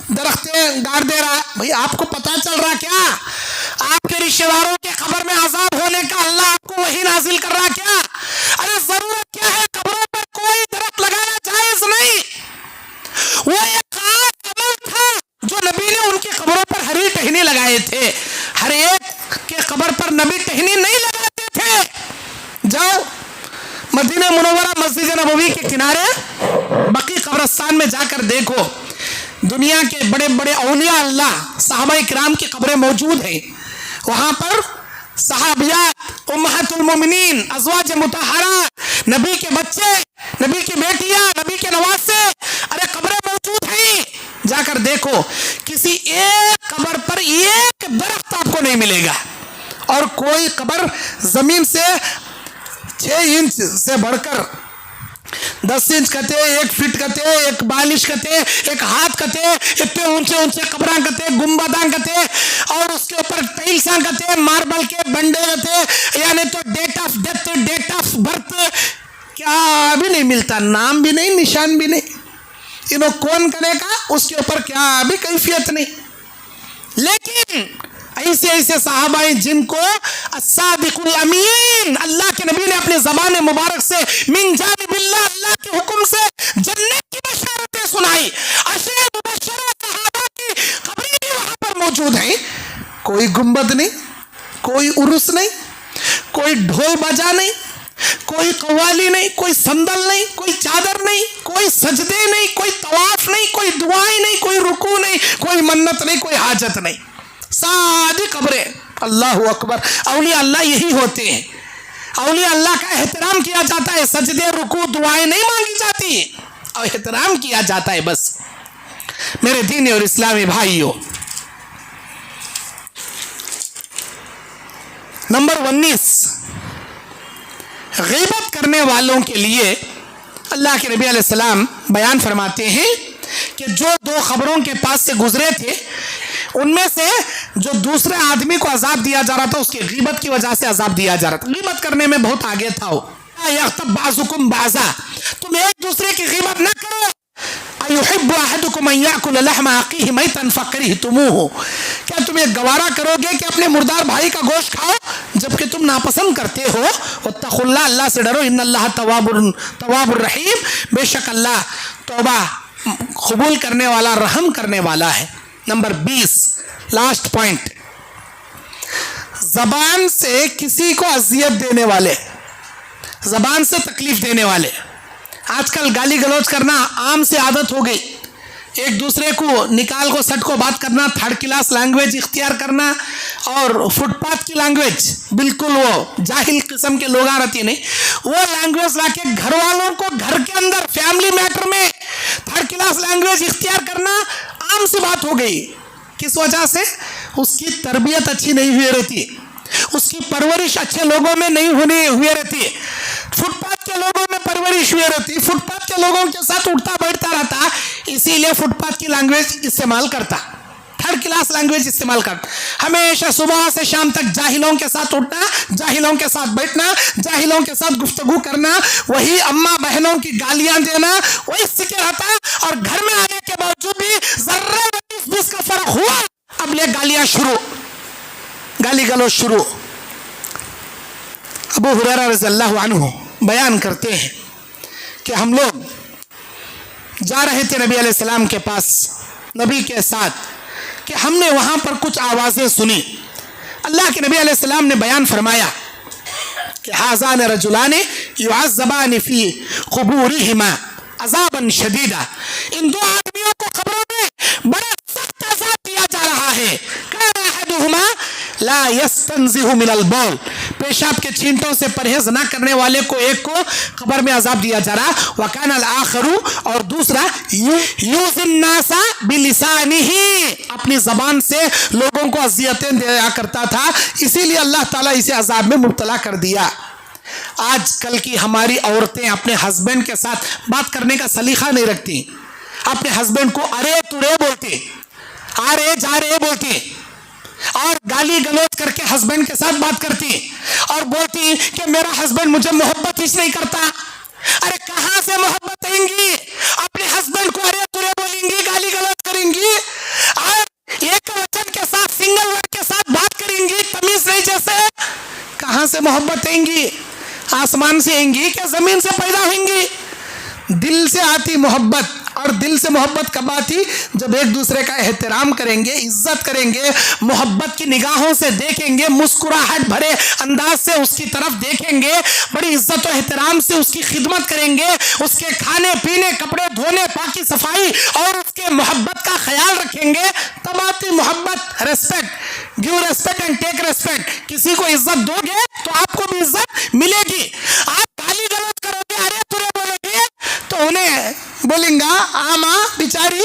दरख्तें गाड़ दे रहा। भाई आपको पता चल रहा क्या? आपके रिश्तेदारों के कब्र में अजाब होने का अल्लाह आपको वही नाजिल कर रहा क्या? अरे जरूरत क्या है? कब्रों पर कोई दरख्त लगाना जायज नहीं। वो एक खास अमल था जो नबी ने उनकी कब्रों पर हरी टहनी लगाए थे। हर एक के कब्र पर नबी टहनी नहीं लगाते थे। जाओ मदीना मुनव्वरा मस्जिद नबवी के किनारे बकी कब्रिस्तान में जाकर देखो, दुनिया के बड़े बड़े औलिया अल्लाह सहाबा किराम की कब्रें मौजूद हैं। वहाँ पर सहाबियात, उम्महातुल मोमिनीन, अज़वाज मुतहरात, नबी के बच्चे, नबी की बेटियां, नबी के नवासे, अरे कब्रें मौजूद हैं। जाकर देखो, किसी एक कब्र पर एक दरख्त आपको नहीं मिलेगा और कोई कब्र जमीन से 6 इंच से बढ़कर 10 इंच कते, 1 फीट कते, 1 बालिश कते, 1 हाथ कते, इतने ऊंचे ऊंचे कब्रां कते, गुम्बदां कते और उसके ऊपर टाइल्सां कते, मार्बल के बंडे कते, यानी तो date of death, date of birth क्या भी नहीं मिलता, नाम भी नहीं, निशान भी नहीं। इन्हों कौन करेगा, उसके ऊपर क्या भी कैफियत नहीं। लेकिन ऐसे ऐसे सहाबा जिनको अस्सादिकुल अमीन अल्लाह के नबी ने अपने ज़बान मुबारक से मिन जानिबिल्लाह अल्लाह के हुक्म से जन्नत की बशारतें सुनाई, अशरे मुबश्शरा सहाबा की कब्रें भी वहाँ पर मौजूद हैं। कोई गुंबद नहीं, कोई उरुस नहीं, कोई ढोल बजा नहीं, कोई कव्वाली नहीं, कोई संदल नहीं, कोई चादर नहीं, कोई सजदे नहीं, कोई तवाफ नहीं, कोई दुआएं नहीं, कोई रुकू नहीं, कोई मन्नत नहीं, कोई हाजत नहीं, सादी कब्रें। अल्लाह अकबर। औलिया अल्लाह यही होते हैं। औलिया अल्लाह का एहतराम किया जाता है, सजदे रुकू दुआएं नहीं मांगी जाती और एहतराम किया जाता है बस। मेरे दीनी और इस्लामी भाइयों, नंबर 19, गीबत करने वालों के लिए अल्लाह के नबी अलैहिस्सलाम बयान फरमाते हैं कि जो दो खबरों के पास से गुजरे थे उनमें से जो दूसरे आदमी को अजाब दिया जा रहा था उसकी गीबत की वजह से अजाब दिया जा रहा था। गीबत करने में बहुत आगे था वो। बाज़ुकुम बाज़ा, तुम एक दूसरे की गीबत न करो। अयुहिब्बु अहदुकुम अन याकुल लहमा अखीहि मैतन फकरिहतुमूहु, क्या तुम ये गवारा करोगे कि अपने मुर्दार भाई का गोश्त खाओ जबकि तुम नापसंद करते हो। वत्तकुल्लाह, अल्लाह से डरो। इन्नल्लाह तव्वाबुर रहीम, बेशक अल्लाह तौबा कबूल करने वाला, रहम करने वाला है। नंबर 20, लास्ट पॉइंट, जबान से किसी को अजियत देने वाले, जबान से तकलीफ देने वाले, आजकल गाली गलौज करना आम से आदत हो गई। एक दूसरे को निकाल को सट को बात करना, थर्ड क्लास लैंग्वेज इख्तियार करना और फुटपाथ की लैंग्वेज, बिल्कुल वो जाहिल किस्म के लोग आ रहती है नहीं, वो लैंग्वेज लाके घर वालों को घर के अंदर फैमिली मैटर में थर्ड क्लास लैंग्वेज इख्तियार करना आम सी बात हो गई। किस वजह से? उसकी तरबियत अच्छी नहीं हुई रहती, उसकी परवरिश अच्छे लोगों में नहीं हुई रहती, फुटपाथ के लोगों में परवरिश हुई रहती, फुटपाथ के लोगों के साथ उठता बैठता रहता, इसीलिए फुटपाथ की लैंग्वेज इस्तेमाल करता, थर्ड क्लास लैंग्वेज इस्तेमाल करता। हमेशा सुबह से शाम तक जाहिलों के साथ उठना, जाहिलों के साथ बैठना, जाहिलों के साथ गुफ्तगू करना, वही अम्मा बहनों की गालियां देना, वही सीखे रहता। और घर में आने के बावजूद भी जर्रा 20 का फर्क हुआ, अब ले गालियां शुरू, गाली गलौज शुरू। अबू हुरैरा रज़ियल्लाहु अन्हु बयान करते हैं कि हम लोग जा रहे थे नबी अलैहिस्सलाम के पास, नबी के साथ, कि हमने वहां पर कुछ आवाजें सुनी। अल्लाह के नबी अलैहिस्सलाम ने बयान फरमाया कि हाज़ान रजुलान युअज़्ज़बान फी क़ुबूरिहिमा अज़ाबन शदीदा, इन दो आदमियों को कब्रों में बड़ा सख्त अज़ाब दिया जा रहा है। काना अहदुहुमा ला यस्तंज़िहु मिनल बौल, पेशाब के छींटों से परहेज ना करने वाले को एक को कब्र में अजाब दिया जा रहा। वकाना अल आखरू, और दूसरा यूज़िन नासा बिलिसानिही, अपनी जबान से लोगों को अजियतें दिया करता था, इसीलिए अल्लाह ताला इसे अजाब में मुब्तला कर दिया। आजकल की हमारी औरतें अपने हस्बैंड के साथ बात करने का सलीका नहीं रखती, अपने हस्बैंड को अरे तुरे बोलती, अरे जा रे बोलती, और गाली गलौज करके हस्बैंड के साथ बात करती और बोलती कि मेरा हस्बैंड मुझे मोहब्बत ही नहीं करता। अरे कहाँ से मोहब्बत आएंगी? अपने हस्बैंड को अरे तुरे बोलेंगी, गाली गलौज करेंगी और एक वचन के साथ, सिंगल वर्ड के साथ बात करेंगी, तमीज नहीं जैसे। कहाँ से मोहब्बत आएंगी? आसमान से आएंगी क्या जमीन से पैदा होंगी? दिल से आती मोहब्बत, और दिल से मोहब्बत कब आती? जब एक दूसरे का एहतराम करेंगे, इज्जत करेंगे, मोहब्बत की निगाहों से देखेंगे, मुस्कुराहट भरे अंदाज से उसकी तरफ देखेंगे, बड़ी इज्जत और एहतराम से उसकी खिदमत करेंगे, उसके खाने पीने, कपड़े धोने, पाकी सफाई और उसके मोहब्बत का ख्याल रखेंगे, तब आती मोहब्बत। Respect, give respect and take respect. किसी को इज्जत दोगे तो आपको भी इज्जत मिलेगी। आप गाली गलौज करोगे, अरे तुरे बोलोगे, तो उन्हें बोलेंगा आ माँ बेचारी,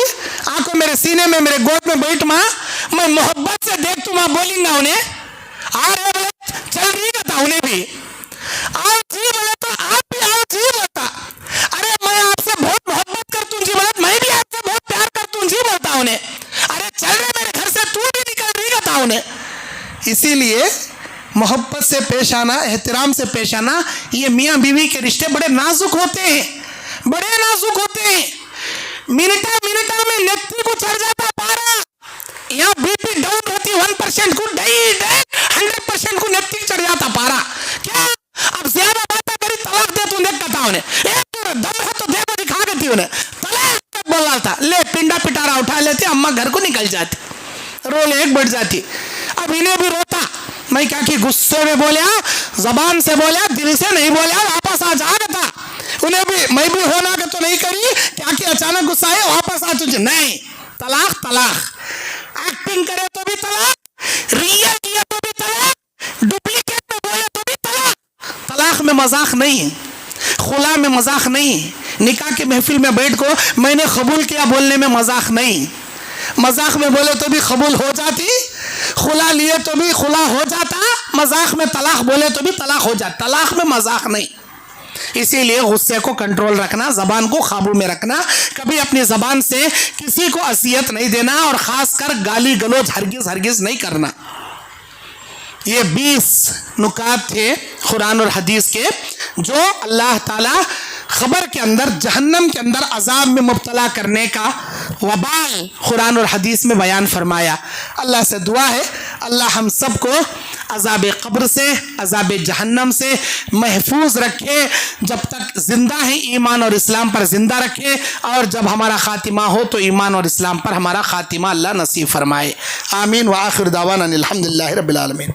आंखों मेरे सीने में, मेरे गोद में बैठ माँ, मैं मोहब्बत से देख तू माँ, बोलेंगा उन्हें। आ रहे बोले चल रही था उन्हें भी, आओ जी बोले तो आप भी आओ जी बोलता, अरे मैं आपसे बहुत मोहब्बत करता हूँ जी बोले, मैं भी आपसे बहुत प्यार करता हूँ जी बोलता उन्हें। अरे चल रहे मेरे घर से, तू भी निकल रही था उन्हें। इसीलिए मोहब्बत से पेश आना, एहतराम से पेश आना, ये मियाँ बीवी के रिश्ते बड़े नाजुक होते हैं, बड़े नाजुक होते हैं। मिनटा में नेत्री को चढ़ जाता पारा, यहाँ बीपी डाउन होती 1% को, 100% को नेत्री चढ़ जाता पारा। क्या अब ज्यादा बातें करी, तलाक दे तू, देखता था उन्हें, एक तो दम है तो देखो दिखा देती उन्हें, तलाक बोल रहा था, ले पिंडा पिटारा उठा लेते, अम्मा घर को निकल जाती, रोले एक बढ़ जाती। अब इन्हें भी रोता, मैं क्या कि गुस्से में बोलिया, जबान से बोलिया, दिल से नहीं बोलिया, वापस आ जा था उन्हें भी, मैं भी होना के तो नहीं करी, क्या कि अचानक गुस्सा है वापस आ तुझे, नहीं, तलाक तलाक। एक्टिंग करे तो भी तलाक, रियल किया तो भी तलाक, डुप्लीकेट में बोले तो भी तलाक। तलाक में मजाक नहीं है, खुला में मजाक नहीं है, निकाह के महफिल में बैठ को मैंने कबूल किया बोलने में मजाक नहीं। मजाक में बोले तो भी कबूल हो जाती, खुला लिए तो भी खुला हो जाता, मजाक में तलाक बोले तो भी तलाक हो जाता, तलाक में मजाक नहीं। इसीलिए गुस्से को कंट्रोल रखना, ज़बान को काबू में रखना, कभी अपनी ज़बान से किसी को असियत नहीं देना और ख़ासकर गाली गलौज हरगिज़ नहीं करना। ये 20 नुकात थे कुरान और हदीस के जो अल्लाह ताला खबर के अंदर जहन्नम के अंदर अजाब में मुब्तला करने का वबाल कुरान और हदीस में बयान फरमाया। अल्लाह से दुआ है अल्लाह हम सब को अजाब क़ब्र से, अजाब जहन्नम से महफूज रखे, जब तक ज़िंदा है ईमान और इस्लाम पर ज़िंदा रखे, और जब हमारा ख़ातिमा हो तो ईमान और इस्लाम पर हमारा ख़ातिमा अल्लाह नसीब फरमाए। आमीन व आखिर दावाना अनिल हम्दुलिल्लाहि रब्बिल आलमीन।